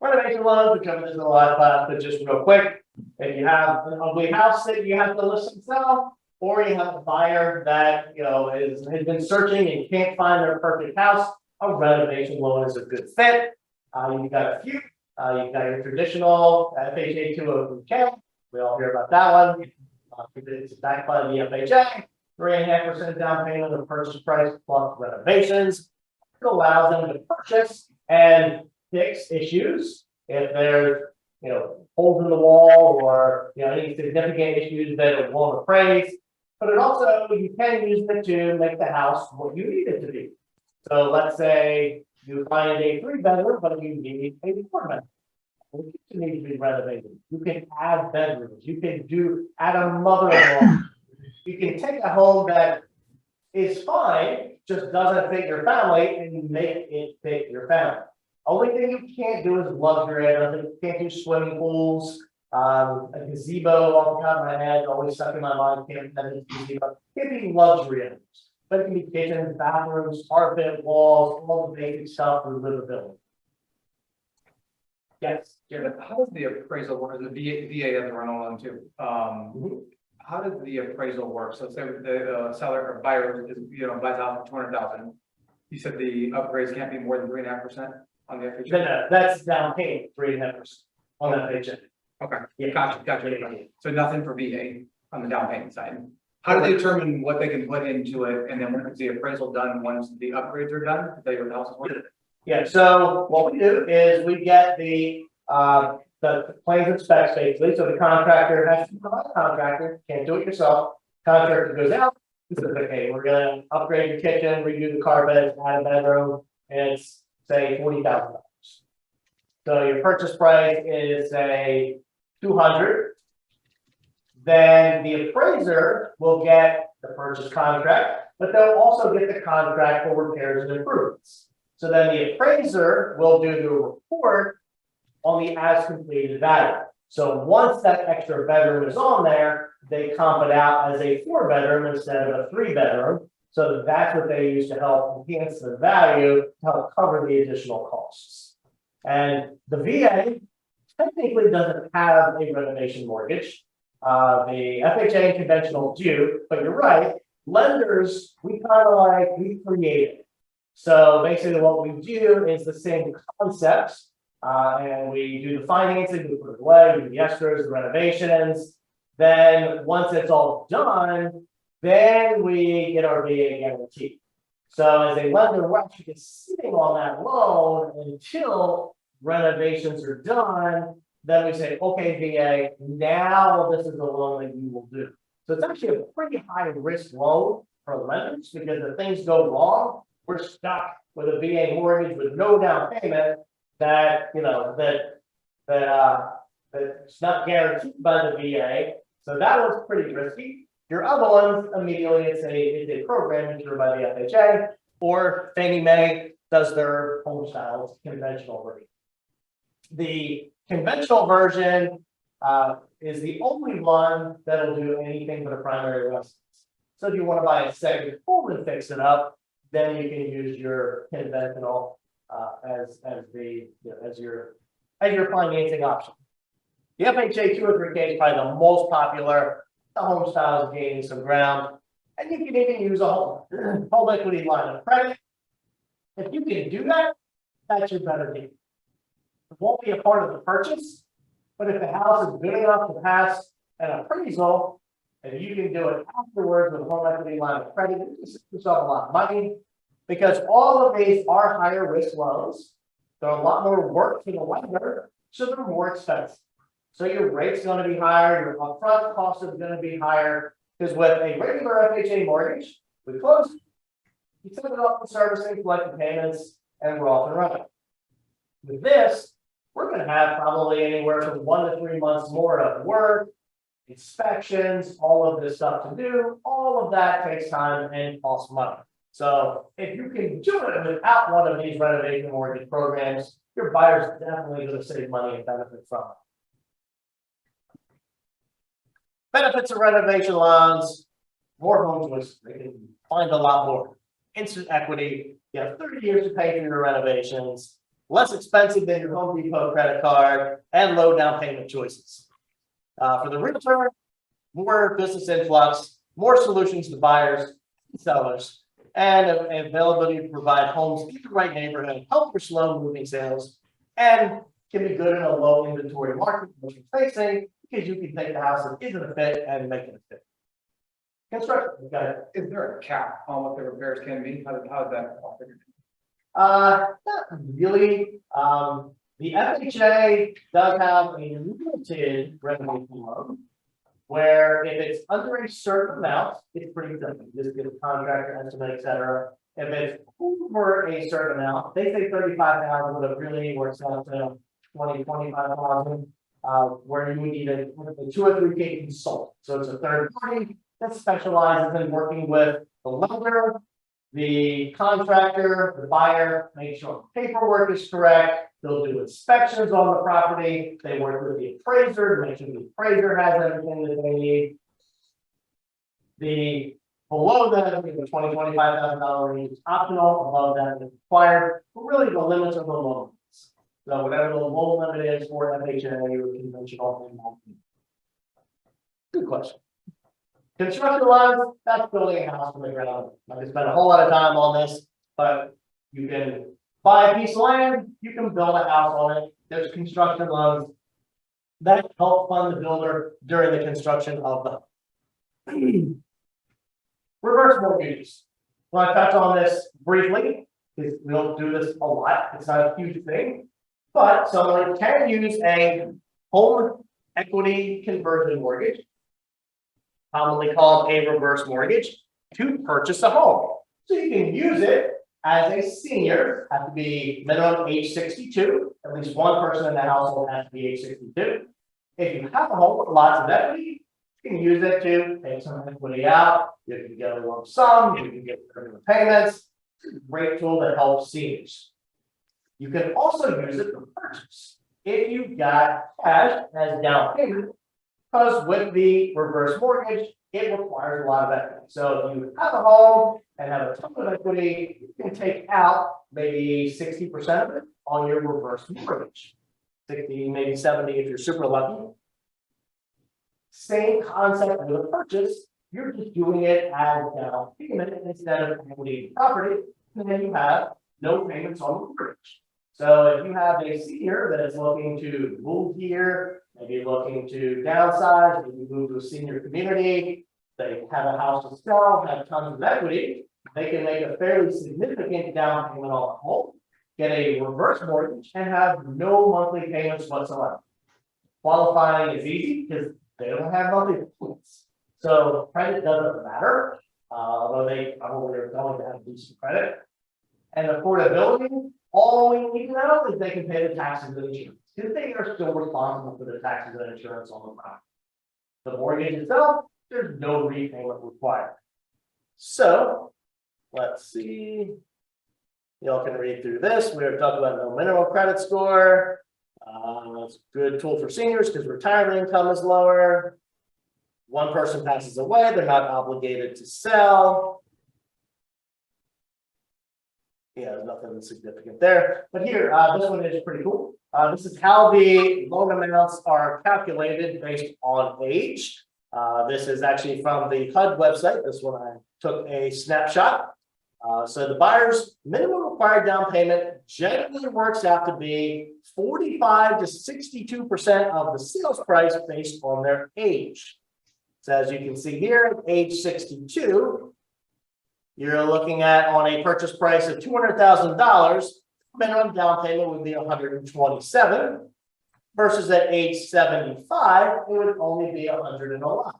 Renovation loans, we covered this in the last class, but just real quick. If you have an ugly house that you have to list and sell, or you have a buyer that has been searching and can't find their perfect house, a renovation loan is a good fit. You've got a few. You've got your traditional FHA 202K. We all hear about that one. It's backed by the FHA. 3.5% down payment of the purchase price plus renovations. It allows them to purchase and fix issues if there's holes in the wall or any significant issues that it won't appraise. But it also, you can use it to make the house what you need it to be. So let's say you find a 3-bedroom, but you need a 4-bedroom. The kitchen needs to be renovated. You can add bedrooms. You can add a mother-in-law. You can take a home that is fine, just doesn't fit your family, and make it fit your family. Only thing you can't do is luxury items. You can't do swimming pools. A gazebo off the top of my head, always stuck in my mind. Can't have a gazebo. Can't be luxury items. But it can be kitchens, bathrooms, carpet, walls, all the basic stuff for livability. Yes. How does the appraisal work? The VA has a rental loan too. How does the appraisal work? So say the seller or buyer is, buys out for 200,000. You said the upgrades can't be more than 3.5% on the FHA? No, that's down payment, 3.5% on that paycheck. Okay, Yeah. gotcha. So nothing for VA on the down payment side. How do they determine what they can put into it? And then when is the appraisal done once the upgrades are done? Is that your house is worth? Yeah, so what we do is we get the plans and specs basically. So the contractor has to provide a contractor, can't do it yourself. Contractor goes out, he says, okay, we're gonna upgrade your kitchen, redo the carpet, add a bedroom, and it's say $40,000. So your purchase price is say $200. Then the appraiser will get the purchase contract, but they'll also get the contract for repairs and improvements. So then the appraiser will do the report on the as completed value. So once that extra bedroom is on there, they comp it out as a 4-bedroom instead of a 3-bedroom. So that's what they use to help enhance the value, to help cover the additional costs. And the VA technically doesn't have a renovation mortgage. The FHA and conventional do, but you're right, lenders, we create it. So basically what we do is the same concepts, and we do the financing, we put it away, we do the escrows, the renovations. Then once it's all done, then we get our VA guarantee. So as a lender, we're actually sitting on that loan until renovations are done. Then we say, okay, VA, now this is the loan that you will do. So it's actually a pretty high risk loan for lenders because if things go wrong, we're stuck with a VA mortgage with no down payment that's not guaranteed by the VA. So that one's pretty risky. Your other ones, immediately it's a program insured by the FHA, or Fannie Mae does their home styles conventional version. The conventional version is the only one that'll do anything but a primary residence. So if you want to buy a second home and fix it up, then you can use your conventional as your financing option. The FHA 203K is probably the most popular. The home style is gaining some ground, and you can even use a home equity line of credit. If you can do that, that's your better deal. It won't be a part of the purchase, but if the house is good enough to pass an appraisal, and you can do it afterwards with a home equity line of credit, you can save yourself a lot of money. Because all of these are higher risk loans. They're a lot more work for the lender, so they're more expensive. So your rate's gonna be higher, your upfront cost is gonna be higher, because with a regular FHA mortgage, we close, you send it off to servicing, collect the payments, and we're off and running. With this, we're gonna have probably anywhere from 1 to 3 months more of work, inspections, all of this stuff to do. All of that takes time and costs money. So if you can do it without one of these renovation mortgage programs, your buyer's definitely going to save money and benefit from it. Benefits of renovation loans, more home choice, they can find a lot more. Instant equity, you have 30 years to pay for your renovations, less expensive than your Home Depot credit card, and low down payment choices. For the realtor, more business influx, more solutions to buyers and sellers, and availability to provide homes in the right neighborhood, help for slow moving sales, and can be good in a low inventory market, which you're facing, because you can take the house that isn't a fit and make it a fit. Construction, we've got it. Is there a cap on what the repairs can be? How is that all figured? Not really. The FHA does have a limited renovation loan, where if it's under a certain amount, it's pretty simple. You just get a contractor estimate, et cetera. If it's over a certain amount, they say 35,000, but it really works out to 25,000. Where you would need a 203K consultant. So it's a third party that specializes in working with the lender, the contractor, the buyer, make sure the paperwork is correct. They'll do inspections on the property. They work with the appraiser to make sure the appraiser has everything that they need. The below that, the $25,000 range is optional. Above that is required. But really, the limits are the low limits. So whatever the low limit is for FHA or conventional. Good question. Construction loans, that's building a house from the ground up. I can spend a whole lot of time on this, but you can buy a piece of land, you can build a house on it. There's construction loans that help fund the builder during the construction of the reverse mortgages. I want to touch on this briefly, because we don't do this a lot. It's not a huge thing, but someone can use a home equity conversion mortgage, commonly called a reverse mortgage, to purchase a home. So you can use it as a senior, have to be minimum age 62. At least one person in the household has to be age 62. If you have a home with lots of equity, you can use it to take some equity out. You can get a lump sum, you can get regular payments. It's a great tool that helps seniors. You can also use it for purchase. If you've got cash as down payment, because with the reverse mortgage, it requires a lot of equity. So if you have a home and have a ton of equity, you can take out maybe 60% of it on your reverse mortgage. 60, maybe 70 if you're super lucky. Same concept with a purchase. You're just doing it as down payment instead of equity property, and then you have no payments on the mortgage. So if you have a senior that is looking to move here, maybe looking to downsize, maybe move to a senior community, they have a house to sell, have tons of equity, they can make a fairly significant down payment on the home, get a reverse mortgage, and have no monthly payments whatsoever. Qualifying is easy because they don't have monthly payments. So credit doesn't matter, although they probably are going to have decent credit. And affordability, all we need to know is they can pay the taxes and insurance, because they are still responsible for the taxes and insurance on the property. The mortgage itself, there's no repayment required. So let's see. Y'all can read through this. We were talking about no minimum credit score. It's a good tool for seniors because retirement income is lower. One person passes away, they're not obligated to sell. Yeah, nothing significant there, but here, this one is pretty cool. This is how the loan amounts are calculated based on age. This is actually from the HUD website. This one I took a snapshot. So the buyer's minimum required down payment generally works out to be 45 to 62% of the sales price based on their age. So as you can see here, at age 62, you're looking at on a purchase price of $200,000, minimum down payment would be 127, versus at age 75, it would only be 111.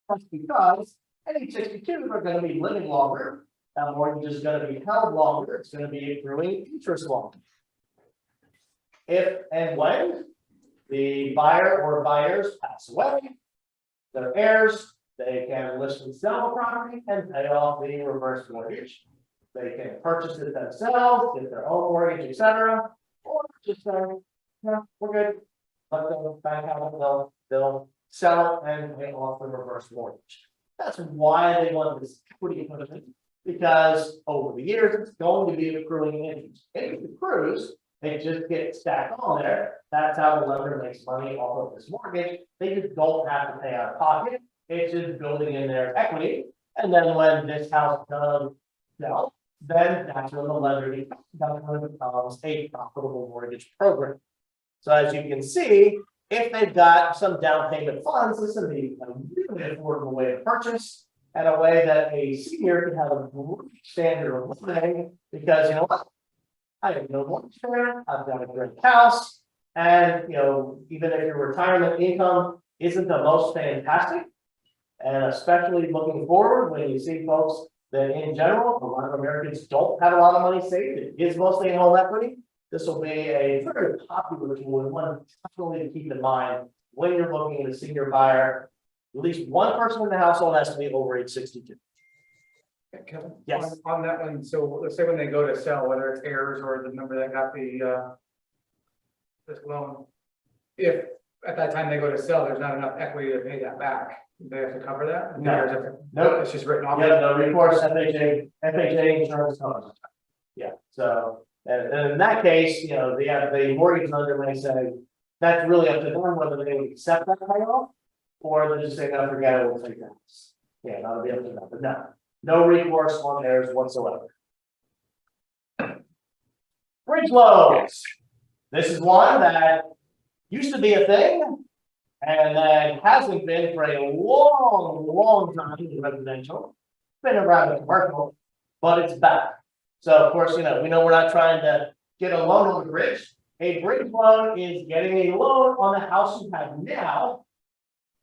That's because at age 62, we're going to be living longer. That mortgage is going to be held longer. It's going to be accruing interest longer. If and when the buyer or buyers pass away, their heirs, they can list and sell the property and pay off the reverse mortgage. They can purchase it themselves, get their own mortgage, etc. Or just say, no, we're good. Let the bank have it, they'll sell it and pay off the reverse mortgage. That's why they want this equity component, because over the years, it's going to be accruing interest. If it accrues, they just get stacked on there. That's how the lender makes money off of this mortgage. They just don't have to pay out of pocket. It's just building in their equity. And then when this house does sell, then that's when the lender becomes a profitable mortgage program. So as you can see, if they've got some down payment funds, this would be a really affordable way to purchase, and a way that a senior can have a great standard of living, because you know what? I have no mortgage there, I've got a great house, and you know, even if your retirement income isn't the most fantastic, and especially looking forward when you see folks that in general, a lot of Americans don't have a lot of money saved, it is mostly in home equity. This will be a very popular tool and one definitely to keep in mind when you're looking at a senior buyer. At least one person in the household has to be over age 62. Kevin? Yes. On that one, so let's say when they go to sell, whether it's heirs or the member that got the this loan, if at that time they go to sell, there's not enough equity to pay that back, they have to cover that? No. The heirs have to- Nope. It's just written off. Yeah, no recourse, FHA insurance covers it. Yeah, so, and in that case, you know, the mortgage lender may say, that's really up to them whether they would accept that payoff, or they just say, no, forget it, we'll take that. Yeah, that'll be up to them, but no recourse on theirs whatsoever. Bridge loans. This is one that used to be a thing, and then hasn't been for a long time in residential. Been around in commercial, but it's back. So of course, you know, we know we're not trying to get a loan on the bridge. A bridge loan is getting a loan on the house you have now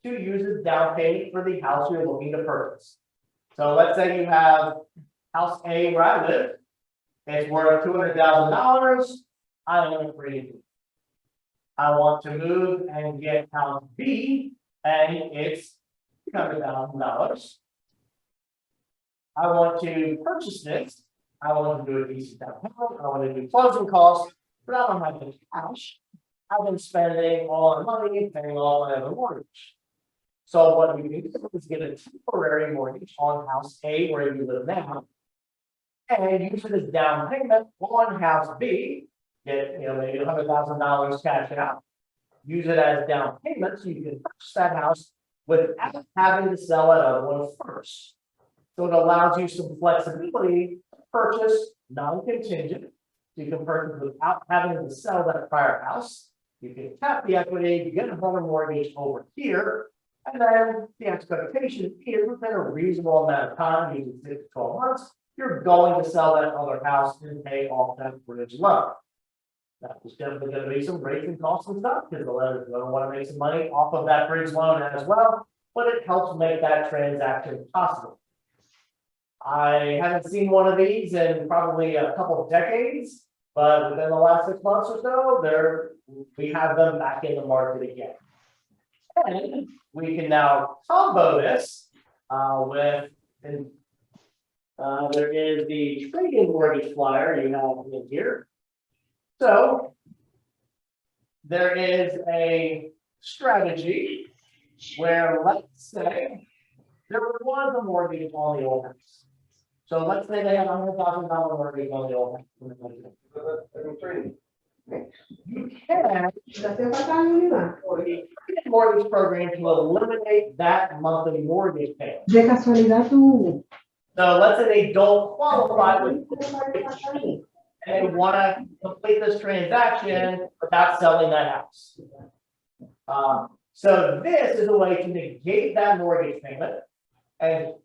to use as down payment for the house you're looking to purchase. So let's say you have house A where I live. It's worth $200,000. I own it for you. I want to move and get house B, and it's $200,000. I want to purchase this. I want to do a decent down payment. I want to do closing costs, but I don't have the cash. I've been spending all the money, paying all my other mortgage. So what we can do is get a temporary mortgage on house A where you live now, and use it as down payment on house B. Get, you know, maybe $100,000 cash out. Use it as down payment so you can purchase that house without having to sell that other one first. So it allows you some flexibility to purchase non-contingent. You can purchase without having to sell that prior house. You can tap the equity, you get a home mortgage over here, and then the expectation is within a reasonable amount of time, usually 6 to 12 months, you're going to sell that other house and pay off that bridge loan. There's definitely going to be some rates and costs and stuff because the lender's going to want to make some money off of that bridge loan as well, but it helps make that transaction possible. I haven't seen one of these in probably a couple of decades, but within the last 6 months or so, we have them back in the market again. And we can now combo this with, there is the trade-in mortgage flyer you have in here. So there is a strategy where, let's say, there was a mortgage on the old house. So let's say they have $100,000 mortgage on the old. You can mortgage program to eliminate that monthly mortgage payment. De casualidad tú. So let's say they don't qualify with and they want to complete this transaction without selling that house. So this is a way to negate that mortgage payment and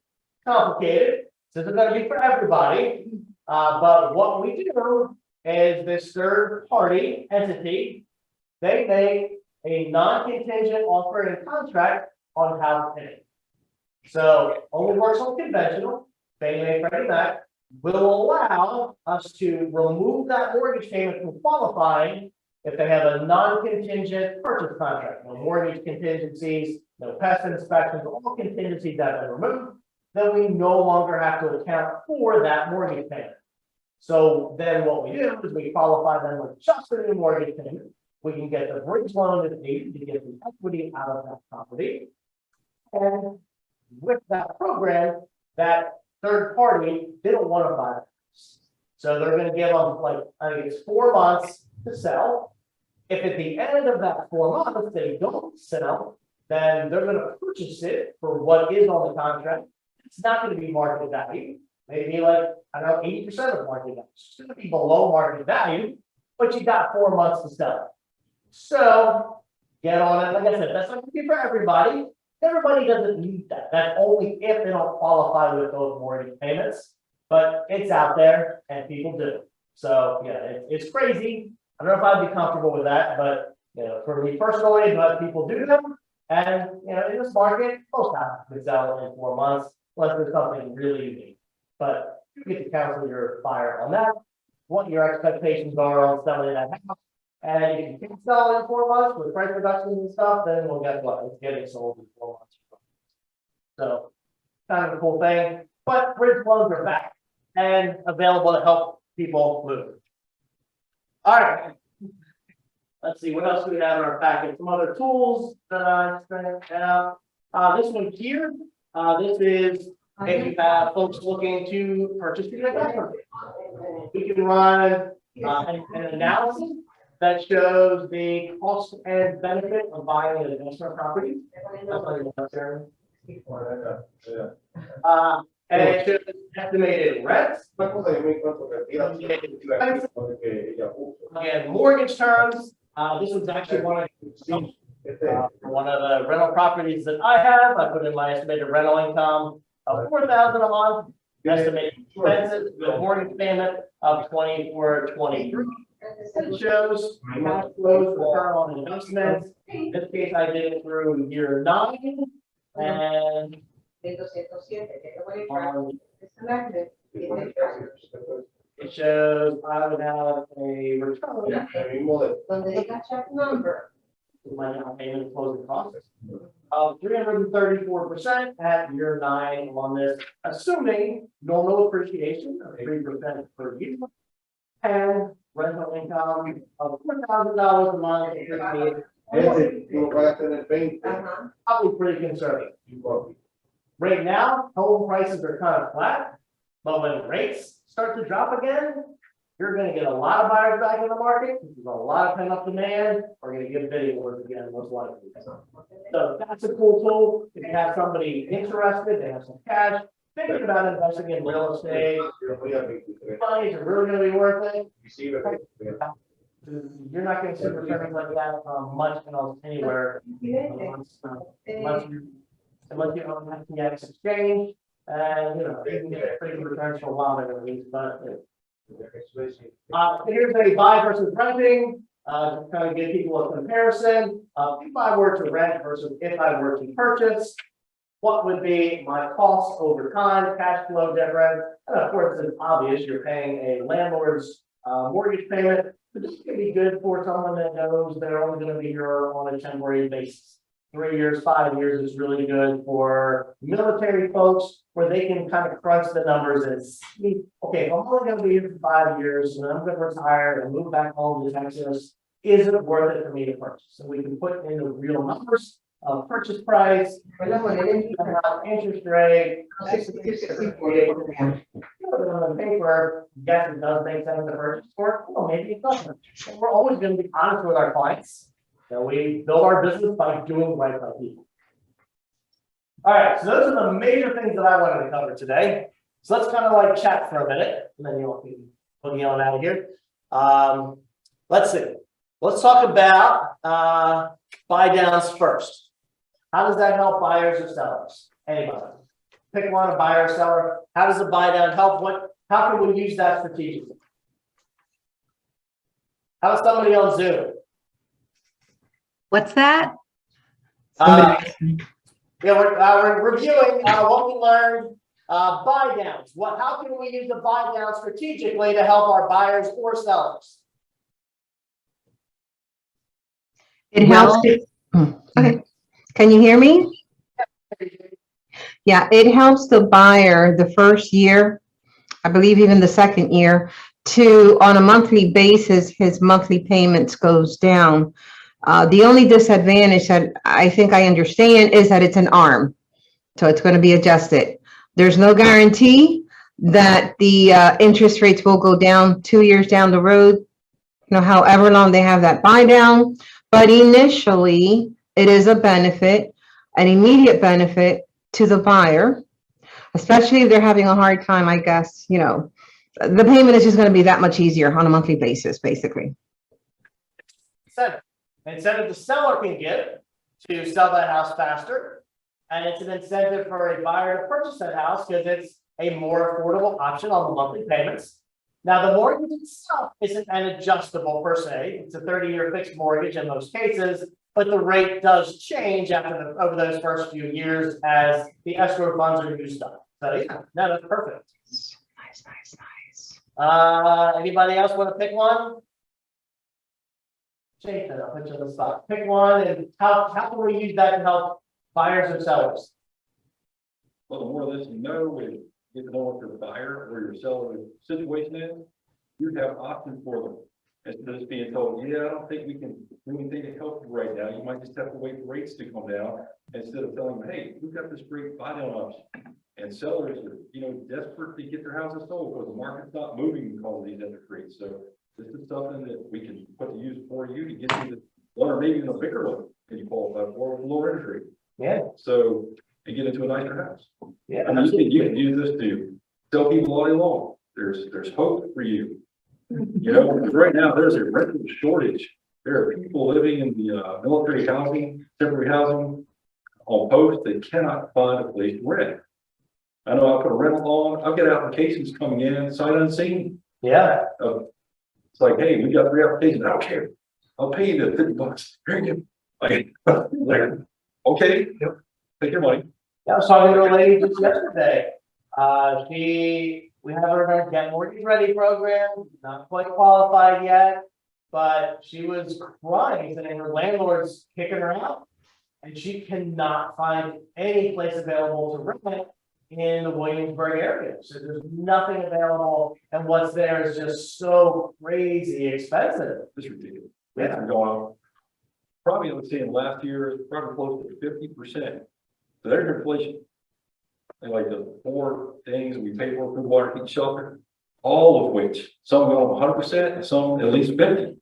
complicated. This is going to be for everybody. But what we do is this third party entity, they make a non-contingent offer and contract on how to pay. So only works on conventional, Fannie Mae, Freddie Mac will allow us to remove that mortgage payment from qualifying if they have a non-contingent purchase contract, no mortgage contingencies, no pest inspections, all contingencies that have been removed, then we no longer have to account for that mortgage payment. So then what we do is we qualify them with just a new mortgage payment. We can get the bridge loan that's needed to get the equity out of that property. And with that program, that third party, they don't want to buy it. So they're going to give them like, I think it's 4 months to sell. If at the end of that 4 months they don't sell, then they're going to purchase it for what is on the contract. It's not going to be market value. Maybe like, I don't know, 80% of market value. It's going to be below market value, but you got 4 months to sell it. So get on it. Like I said, that's not going to be for everybody. Everybody doesn't need that. That's only if they don't qualify with those mortgage payments, but it's out there and people do. So yeah, it's crazy. I don't know if I'd be comfortable with that, but you know, for me personally, but people do them. And you know, in this market, most houses can sell in 4 months, unless there's something really unique. But you get to counsel your buyer on that, what your expectations are on selling that house. And if you can sell in 4 months with price reductions and stuff, then we'll get what it's getting sold in 4 months. So kind of a cool thing, but bridge loans are back and available to help people move. All right. Let's see, what else do we have in our packet? Some other tools that I printed out. This one here, this is if you have folks looking to purchase the investment. We can run an analysis that shows the cost and benefit of buying an investment property. And it shows estimated rents. Again, mortgage terms. This was actually one of the rental properties that I have. I put in my estimated rental income of $4,000 a month. Estimated expenses, the mortgage payment of $2,423. It shows cash flows, return on investments. In this case, I did it through year 9, and it shows I would have a return. My down payment and closing costs of 334% at year 9 on this, assuming normal appreciation of 3% per year and rental income of $4,000 a month. Probably pretty conservative. Right now, home prices are kind of flat, but when rates start to drop again, you're going to get a lot of buyers back in the market. There's a lot of pent-up demand. We're going to get bidding wars again, most likely. So that's a cool tool. If you have somebody interested, they have some cash, thinking about investing in real estate, money are really going to be worth it. You're not going to see returns like that much else anywhere. Unless you own an FTX exchange, and you know, you can get pretty good returns for a while at least, but. Here's a buy versus renting, to kind of give people a comparison. If I were to rent versus if I were to purchase, what would be my costs over time, cash flow difference? And of course, it's obvious you're paying a landlord's mortgage payment, but this can be good for someone that knows they're only going to be here on a temporary basis. 3 years, 5 years is really good for military folks where they can kind of crunch the numbers and see, okay, if I'm only going to be here for 5 years and I'm going to retire and move back home to Texas, is it worth it for me to purchase? So we can put in the real numbers purchase price, and then when they didn't even have interest rate. On the paper, yes, it does make sense to purchase for, well, maybe it doesn't. And we're always gonna be honest with our clients. And we build our business by doing right by people. All right, so those are the major things that I wanted to cover today. So let's kind of like chat for a minute, and then you'll be putting on out of here. Let's see. Let's talk about buy downs first. How does that help buyers or sellers? Anybody? Pick one, a buyer or seller. How does a buy down help? How can we use that strategically? How is somebody on Zoom? What's that? Yeah, we're reviewing what we learned. Buy downs. How can we use the buy down strategically to help our buyers or sellers? It helps. Okay. Can you hear me? Yeah, it helps the buyer the first year, I believe even the second year, to on a monthly basis, his monthly payments goes down. The only disadvantage that I think I understand is that it's an ARM. So it's going to be adjusted. There's no guarantee that the interest rates will go down 2 years down the road, however long they have that buy down. But initially, it is a benefit, an immediate benefit to the buyer, especially if they're having a hard time, I guess, the payment is just going to be that much easier on a monthly basis, basically. Incentive the seller can get to sell that house faster. And it's an incentive for a buyer to purchase that house because it's a more affordable option on the monthly payments. Now, the mortgage itself isn't an adjustable per se. It's a 30-year fixed mortgage in most cases, but the rate does change over those first few years as the escrow funds are used up. So yeah, no, that's perfect. Nice. Anybody else want to pick one? Jason, I'll put you on the spot. Pick one, and how can we use that to help buyers or sellers? Well, the more of this you know, and get to know what your buyer or your seller situation is, you have options for them. Instead of just being told, yeah, I don't think we can do anything to help you right now. You might just have to wait for rates to come down instead of telling them, hey, we've got this great buy down option. And sellers are, desperate to get their houses sold because the market's not moving because of these interest rates. So this is something that we can put to use for you to get you the one or maybe even a bigger one that you qualify for with a lower interest rate. Yeah. So and get into a nicer house. Yeah. And you can use this to tell people all day long. There's hope for you. Right now there's a rental shortage. There are people living in the military housing, temporary housing on post that cannot find a place to rent. I know I put a rental on. I've got applications coming in sight unseen. Yeah. It's like, hey, we got 3 applications. I don't care. I'll pay you the $50. Very good. Like, okay, take your money. Yeah, I was talking to a lady just yesterday. We have her in our Get Mortgage Ready program, not quite qualified yet, but she was crying and her landlord's kicking her out. And she cannot find any place available to rent in the Williamsburg area. So there's nothing available, and what's there is just so crazy expensive. It's ridiculous. Rates are going up. Probably, I would say in last year, probably close to 50%. So there's inflation. And like the 4 things we pay for: food, water, heat, shelter, all of which some go up 100% and some at least 50%.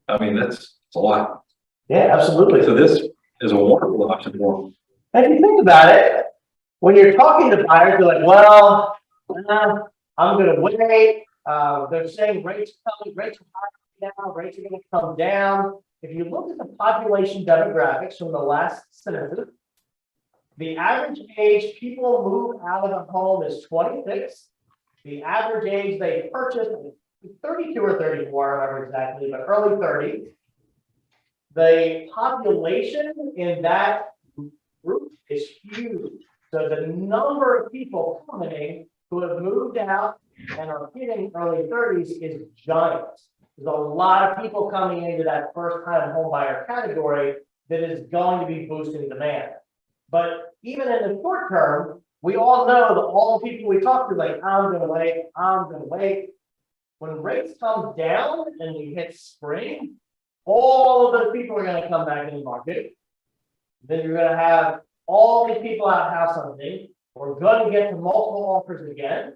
I mean, that's a lot. Yeah, absolutely. So this is a wonderful option for them. And if you think about it, when you're talking to buyers, they're like, well, I'm going to wait. They're saying rates are coming, rates are high now, rates are going to come down. If you look at the population demographics from the last census, the average age people move out of the home is 26. The average age they purchase is 32 or 34, I don't remember exactly, but early 30s. The population in that group is huge. So the number of people coming who have moved out and are hitting early 30s is giant. There's a lot of people coming into that first-time home buyer category that is going to be boosting demand. But even in the short term, we all know that all the people we talk to, like, I'm going to wait. When rates come down and we hit spring, all of those people are going to come back in the market. Then you're gonna have all these people out of house hunting. We're gonna get to multiple offers again.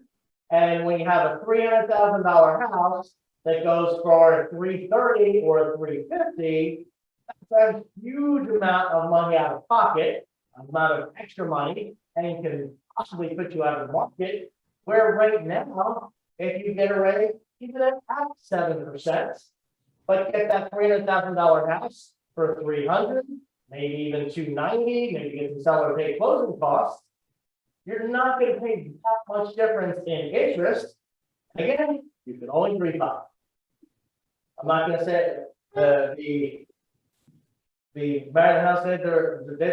And when you have a $300,000 house that goes for 330 or 350, that's a huge amount of money out of pocket, amount of extra money, and can possibly put you out of the market. Where right now, if you get a rate, even at 7%, but get that $300,000 house for 300, maybe even 290, maybe get the seller to pay closing costs. You're not gonna pay that much difference in interest. Again, you can only refi. I'm not gonna say the Barron House did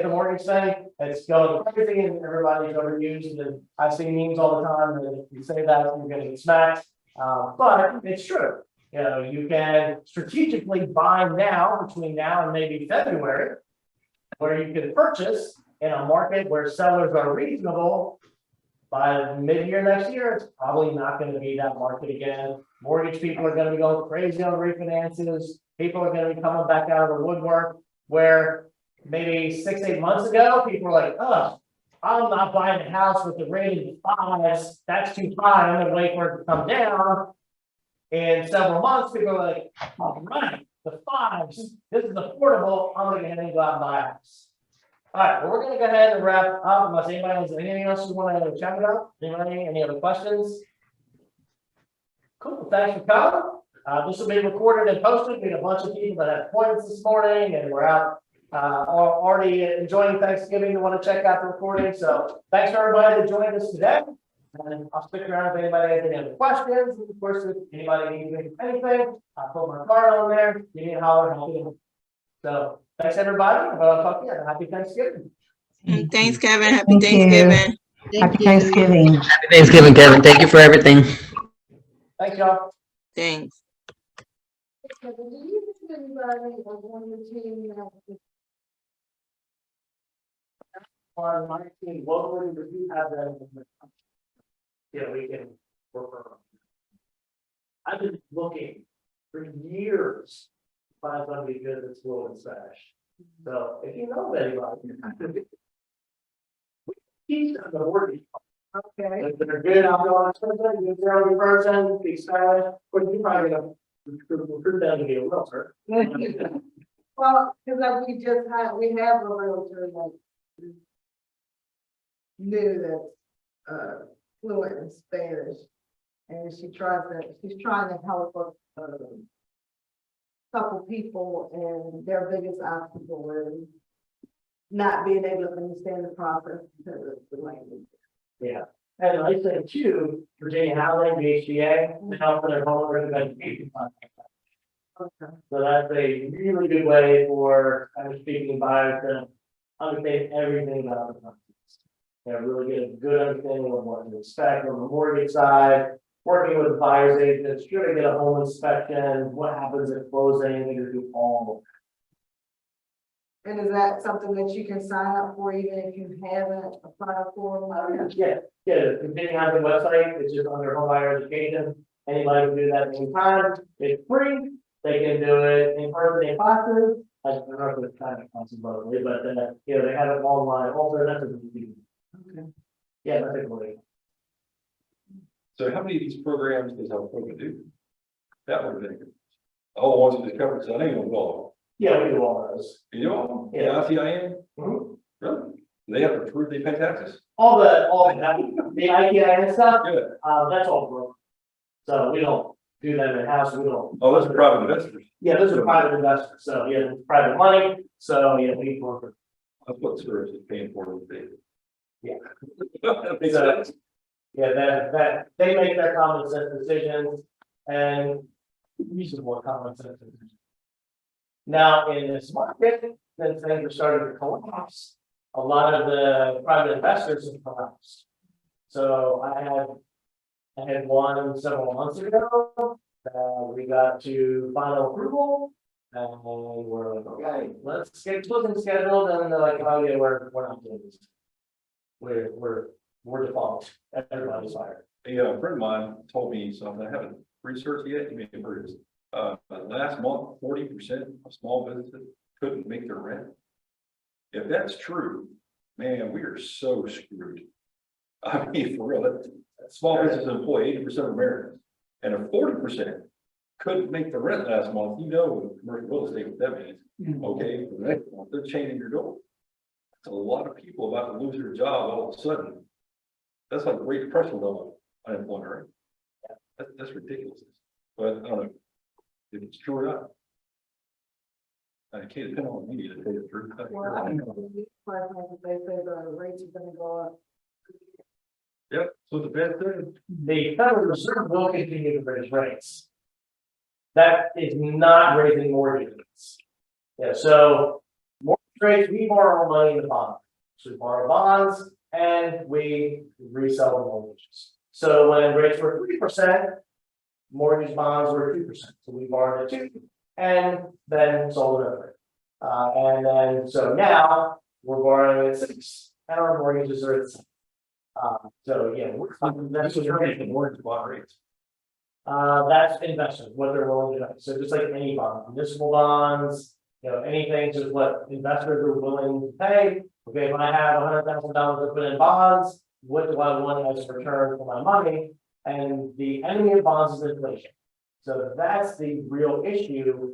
the mortgage thing, it's going crazy and everybody's overused, and I see memes all the time, and if you say that, you're gonna get smacked. But it's true, you know, you can strategically buy now, between now and maybe February, where you can purchase in a market where sellers are reasonable. By mid-year next year, it's probably not gonna be that market again. Mortgage people are gonna be going crazy on refinances. People are gonna be coming back out of the woodwork, where maybe 6, 8 months ago, people were like, oh, I'm not buying a house with the rating 5s. That's too high. I'm gonna wait for it to come down. In several months, people are like, all right, the 5s, this is affordable. I'm gonna go ahead and go out and buy a house. All right, well, we're gonna go ahead and wrap up unless anybody has anything else you want to chat about. Anybody, any other questions? Cool, thanks for coming. This will be recorded and posted. We had a bunch of people that had appointments this morning, and we're out already enjoying Thanksgiving and want to check out the recording. So thanks for everybody that joined us today. And I'll stick around if anybody has any other questions. And of course, if anybody needs anything, I'll put my card on there. Give me a holler. So thanks, everybody. I'll talk to you. Happy Thanksgiving. Thanks, Kevin. Happy Thank you. Thanksgiving. Thank Happy you. Thanksgiving. Happy Thanksgiving, Kevin. Thank you for everything. Thanks, y'all. Thanks. On my team, locally, if you have that. Yeah, we can work around. I've been looking for years to find somebody good that's fluent in Spanish. So if you know of anybody. He's on the word. Okay. If they're good, I'll go on Twitter, you're the only person, speak Spanish, but you're probably gonna recruit them to be a realtor. Well, because we have a realtor that knew that, fluent in Spanish. And she's trying to help a couple people, and their biggest obstacle is not being able to understand the process because of the language. Yeah, and I say too, Virginia Housing, the HGA, to help with their homeowners education. Okay. So that's a really good way for Spanish speaking buyers to understand everything about the companies. They really get a good understanding of what to expect on the mortgage side, working with the buyer's agents, should they get a home inspection, what happens at closing, they do all And is that something that you can sign up for even if you haven't applied for? of that. Yeah, depending on the website, it's just under home buyer education, anybody can do that anytime, it's free, they can do it in person in classes. I don't know if it's kind of classes, but they have it online, also, that's a good thing. Okay. Yeah, that's a great. So how many of these programs does our program do? That one thing. All the ones that covered, so I know you don't know. Yeah, we do all those. You do all? Yeah. ITIN? Mhm. Really? They have to prove they pay taxes? All the ITIN stuff, Good. that's all broke. So we don't do that in-house, we don't. Oh, those are private investors. Yeah, those are private investors, so yeah, it's private money, so yeah, we work. That's what service is paying for the thing. Yeah. That makes So, sense. yeah, that, they make their common sense decisions and reasonable common sense decisions. Now, in this market, then things are starting to collapse. A lot of the private investors have collapsed. So I had one several months ago, we got to final approval. And we're like, okay, let's get closing scheduled, and they're like, oh yeah, we're not doing this. We're default, everybody's fired. A friend of mine told me something I haven't researched yet, you may have heard this. Last month, 40% of small businesses couldn't make their rent. If that's true, man, we are so screwed. I mean, for real, small business employ 80% of Americans, and if 40% couldn't make the rent last month, with commercial real estate, what that means, okay, for the next month, they're chaining your door. It's a lot of people about to lose their job all of a sudden. That's like Great Depression level unemployment rate. That's ridiculous. But I don't know if it's true or not. I can't depend on me to tell you the truth. Well, I know they say the rates are gonna go up. Yep, so the bad thing. The Federal Reserve will continue to raise rates. That is not raising mortgage rates. Yeah, so mortgage rates, we borrow money in the bond. So we borrow bonds and we resell the mortgages. So when rates were 3%, mortgage bonds were 2%. So we borrowed at 2% and then sold it over. And then, so now we're borrowing at 6% and our mortgages are at 7%. So yeah, that's what you're making mortgage bond rates. That's investors, what they're willing to do. So just like any bond, municipal bonds, anything, just what investors are willing to pay. Okay, if I have $100,000 to put in bonds, what do I want as a return for my money? And the enemy of bonds is inflation. So that's the real issue.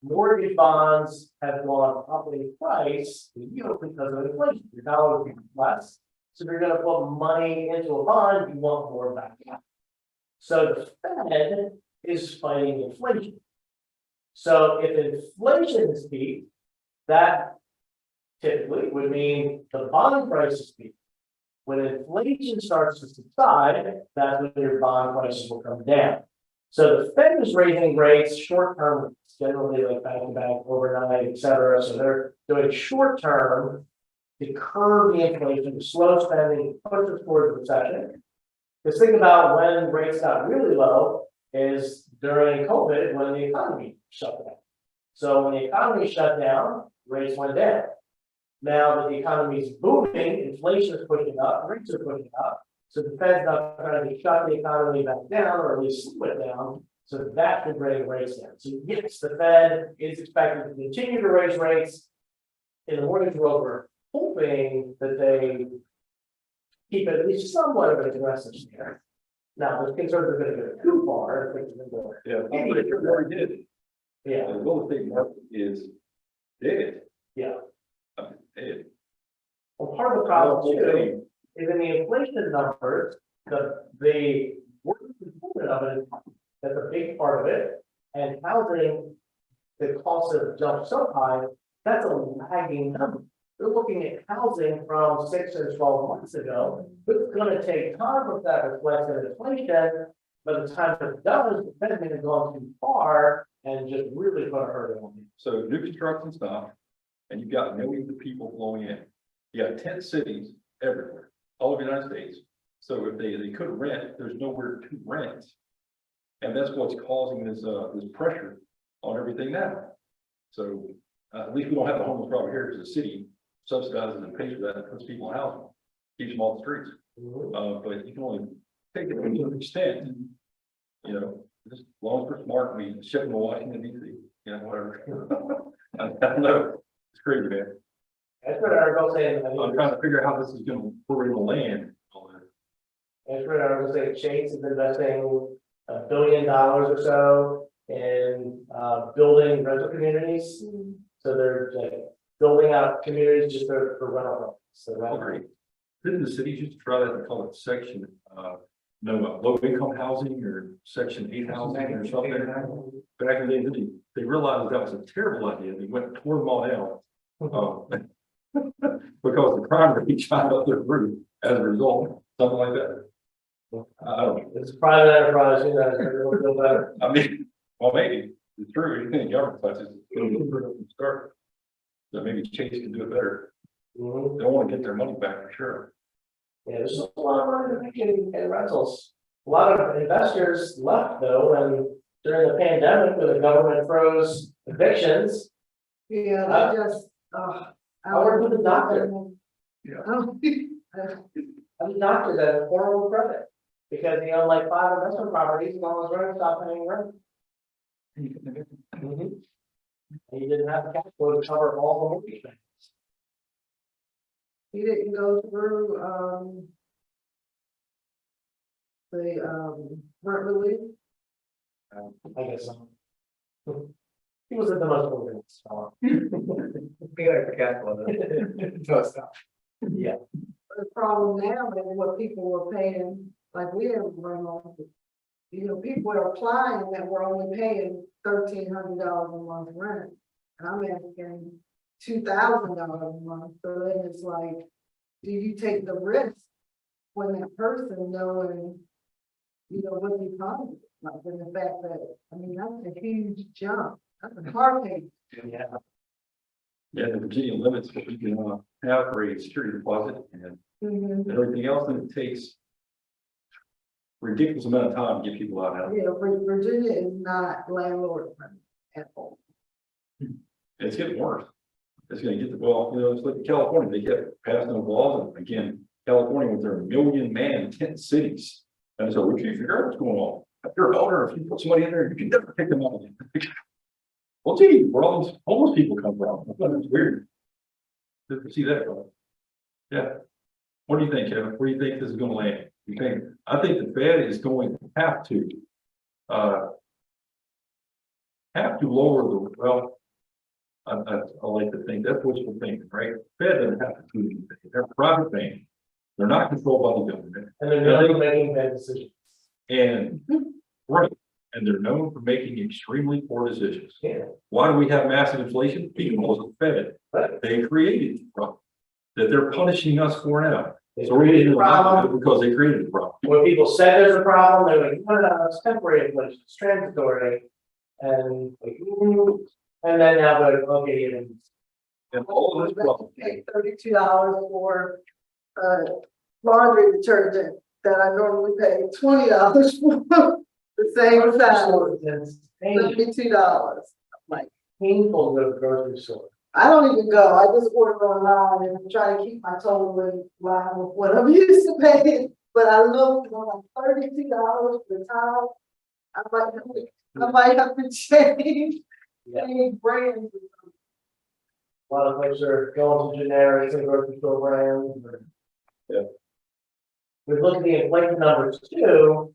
Mortgage bonds have gone up in price, the yield, because of inflation. Your dollar will be less. So if you're going to put money into a bond, you want more back out. So the Fed is fighting inflation. So if inflation is peaked, that typically would mean the bond price is peaked. When inflation starts to subside, that's when your bond prices will come down. So the Fed is raising rates, short-term rates, generally like bank to bank, overnight, et cetera. So they're doing short-term to curb the inflation, to slow spending, push us towards recession. Because think about when rates got really low is during COVID when the economy shut down. So when the economy shut down, rates went down. Now that the economy is booming, inflation is pushing up, rates are pushing up. So the Fed's not trying to shut the economy back down or at least slow it down. So that should bring rates down. So yes, the Fed is expected to continue to raise rates. In the mortgage world, we're hoping that they keep at least somewhat of an aggressive stance. Now, the concerns are going to go too far. Yeah, I'm pretty sure they already did. Yeah, The real estate market is dead. yeah. Dead. Well, part of the problem too is in the inflation numbers, the working component of it, that's a big part of it. And housing, the cost of jumped so high, that's a lagging number. They're looking at housing from 6 or 12 months ago. It's going to take time for that to reflect in inflation. By the time it does, the Fed may have gone too far and just really put a hurt on you. So new construction stuff, and you've got millions of people flowing in. You got 10 cities everywhere, all over the United States. So if they couldn't rent, there's nowhere to rent. And that's what's causing this pressure on everything now. So at least we don't have the homeless problem here because the city subsidizes and pays for that and puts people in housing, keeps them off the streets. But you can only take it to an extent, just as long as we're smart, we ship them to Washington DC, whatever. I don't know. It's crazy, man. That's what I was saying. I'm trying to figure out how this is going to, where we're going to land. That's what I was saying. Chase is investing $1 billion or so in building rental communities. So they're like building out communities just for rental. So Great. Didn't the cities used to try that and call it section, low income housing or section 8 housing or something? Back in the day, they realized that was a terrible idea. They went and tore them all down. Because the crime rate shot up their roof as a result, something like that. I don't know. it's a private enterprise, it'll feel better. I mean, well, maybe it's true. Anything government touches, it's going to be from the start. So maybe Chase can do it better. They don't want to get their money back for sure. Yeah, there's a lot of money to make in rentals. A lot of investors left though, and during the pandemic, when the government froze evictions, Yeah, they just, I worked with a doctor. Yeah. I'm a doctor that had horrible credit because he owned like 5 investment properties and all his rent stopped paying rent. And he didn't have the cash flow to cover all the mortgage payments. He didn't go through, the, rent relief. I guess so. He was at the most important, so. We gotta be careful of it. So it's not. Yeah, The problem now is what people were paying, like we have run on. You know, people are applying that we're only paying $1,300 a month rent. And I'm asking $2,000 a month, so then it's like, do you take the risk when that person knowing, you know, what the economy is like, and the fact that, I mean, that's a huge jump, that's a car payment. yeah. Yeah, the Virginia limits what we can have for a security deposit and everything else, and it takes ridiculous amount of time to get people out of it. Yeah, Virginia is not landlord friendly at all. It's getting worse. It's gonna get, well, you know, it's like California, they kept passing those laws, and again, California with their 1,000,000-man tent cities. And so we can't figure out what's going on. If you're an owner, if you put somebody in there, you can never pick them out. Well, gee, where all these homeless people come from? It's weird. To see that going. Yeah. What do you think, Kevin? Where do you think this is gonna land? You think, I think the Fed is going to have to lower the, well, I like to think that's wishful thinking, right? Fed doesn't have to do anything. They're a private bank. They're not controlled by the government. And they're really making bad decisions. And, right, and they're known for making extremely poor decisions. Yeah. Why do we have massive inflation? Because of the Fed. Right. They created the problem that they're punishing us for now. They So we're created getting a problem. because they created the problem. When people said there's a problem, they're like, no, it's temporary inflation, it's transitory. And like, and then now they're, okay, and And all of this problem. Pay $32 for, laundry detergent that I normally pay $20 for, the same size, it's $32. Like, painful to go to the grocery store. I don't even go, I just order online and I'm trying to keep my total in line with what I'm used to paying. But I look, and I'm like $32 for the tile. I might have to change, Yeah. change brands. A lot of folks are going to generics and grocery store brands. Yeah. We look at the inflation numbers too.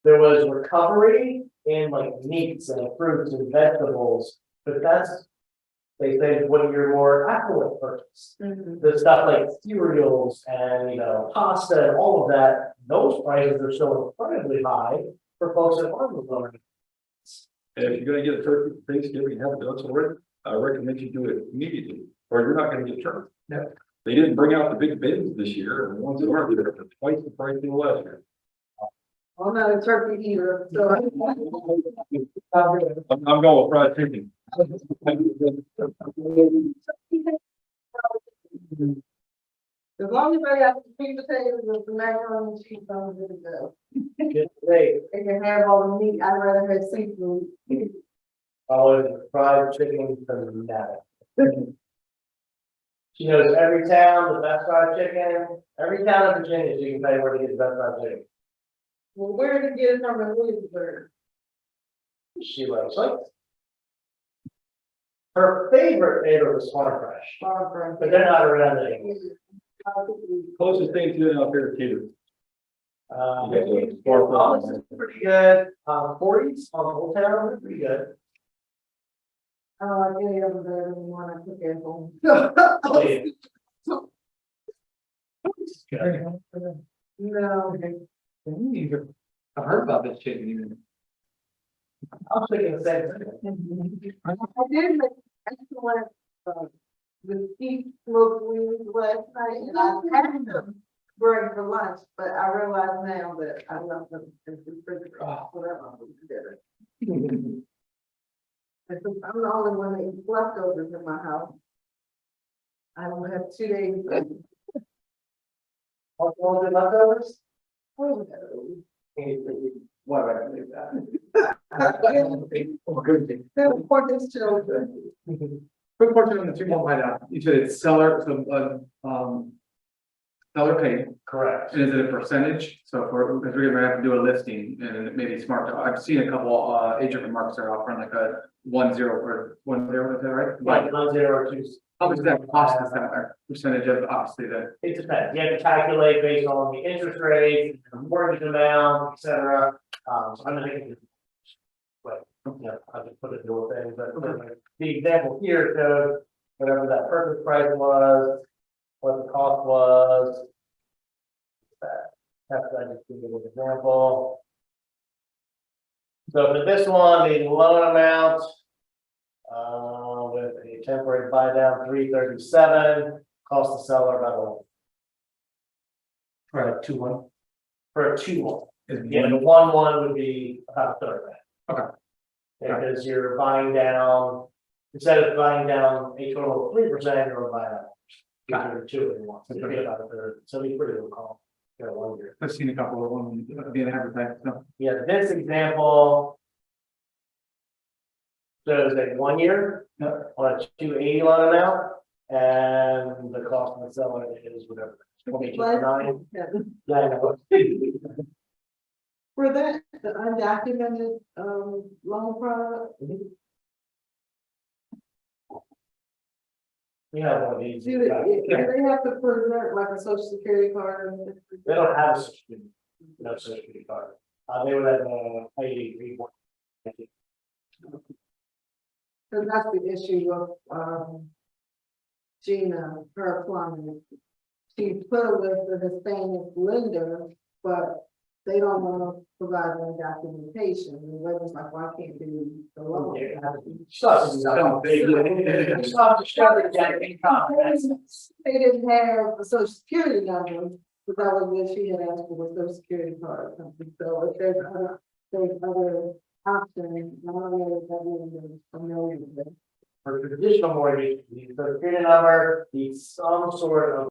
There was recovery in like meats and fruits and vegetables, but that's, they say what your more affluent purchase. The stuff like cereals and, you know, pasta and all of that, those prices are still incredibly high for folks that aren't living. And if you're gonna get a turkey for Thanksgiving, have it done already, I recommend you do it immediately, or you're not gonna get turkey. Yeah. They didn't bring out the big bins this year, and the ones that are, they're twice the price of last year. I'm not a turkey eater, so. I'm going with fried chicken. As long as I got the sweet potatoes and the macaroni and cheese, I'm good to go. Good day. They can have all the meat, I'd rather have seafood. Always fried chicken from that. She knows every town, the best fried chicken, every town in Virginia, she can tell you where to get the best fried chicken. Well, where to get it from in Williamsburg? She likes it. Her favorite was Farm Fresh, Farm but they're not around anymore. Closest thing to it out there, Peter. Wallace is pretty good, 40s on the whole town, they're pretty good. I don't like any of them better than the one I took at home. No, I heard about this chicken even. I was thinking the same thing. I did make excellent, the steep smoked wings last night, and I had them bring for lunch, but I realize now that I left them in the refrigerator, whatever I'm gonna do. I think I'm the only one that eats leftovers in my house. I don't have 2 days. What, all the leftovers? Oh, no. What, I believe that. They're important children. Quick question on the 2 month hideout. You said it's seller, so, seller paid, Correct. and is it a percentage? So if we're, because we're gonna have to do a listing and it may be smart to, I've seen a couple, agent remarks that are offering like a 1-0 or 1-0, is that right? Like 1, 0, 2. How much does that cost the seller? Percentage of obviously the, It depends. You have to calculate based on the interest rate, the mortgage amount, et cetera. So I'm gonna think. Wait, I'll just put it into a thing, but the example here shows whatever that purchase price was, what the cost was. That's I just give you an example. So for this one, the loan amount, with a temporary buy down, 337, cost the seller about right, 2-1. for a 2-1. Is Yeah, the 1-1 would be about a third of that. Okay. Because you're buying down, instead of buying down a total of 3%, you're buying out. Got it, 2 and 1, so you get about a third, so we pretty low call. Yeah, 1 year. I've seen a couple of them being advertised, so. Yeah, this example. Shows a 1 year on a 280 loan amount, and the cost of the seller is whatever, 22.9. Yeah, I know. For that, the undocumented, loan product, We have one of these. do they have to present like a social security card? They don't have a social security, no social security card. They would have a report. Cause that's the issue of, Gina, her client. She put with the Hispanic lender, but they don't wanna provide any documentation, and the lender's like, why can't do the loan? They didn't have a social security number, but that was what she had asked for, a social security card or something, so if there's other options, I don't know if everyone is familiar with it. For traditional mortgage, the social security number needs some sort of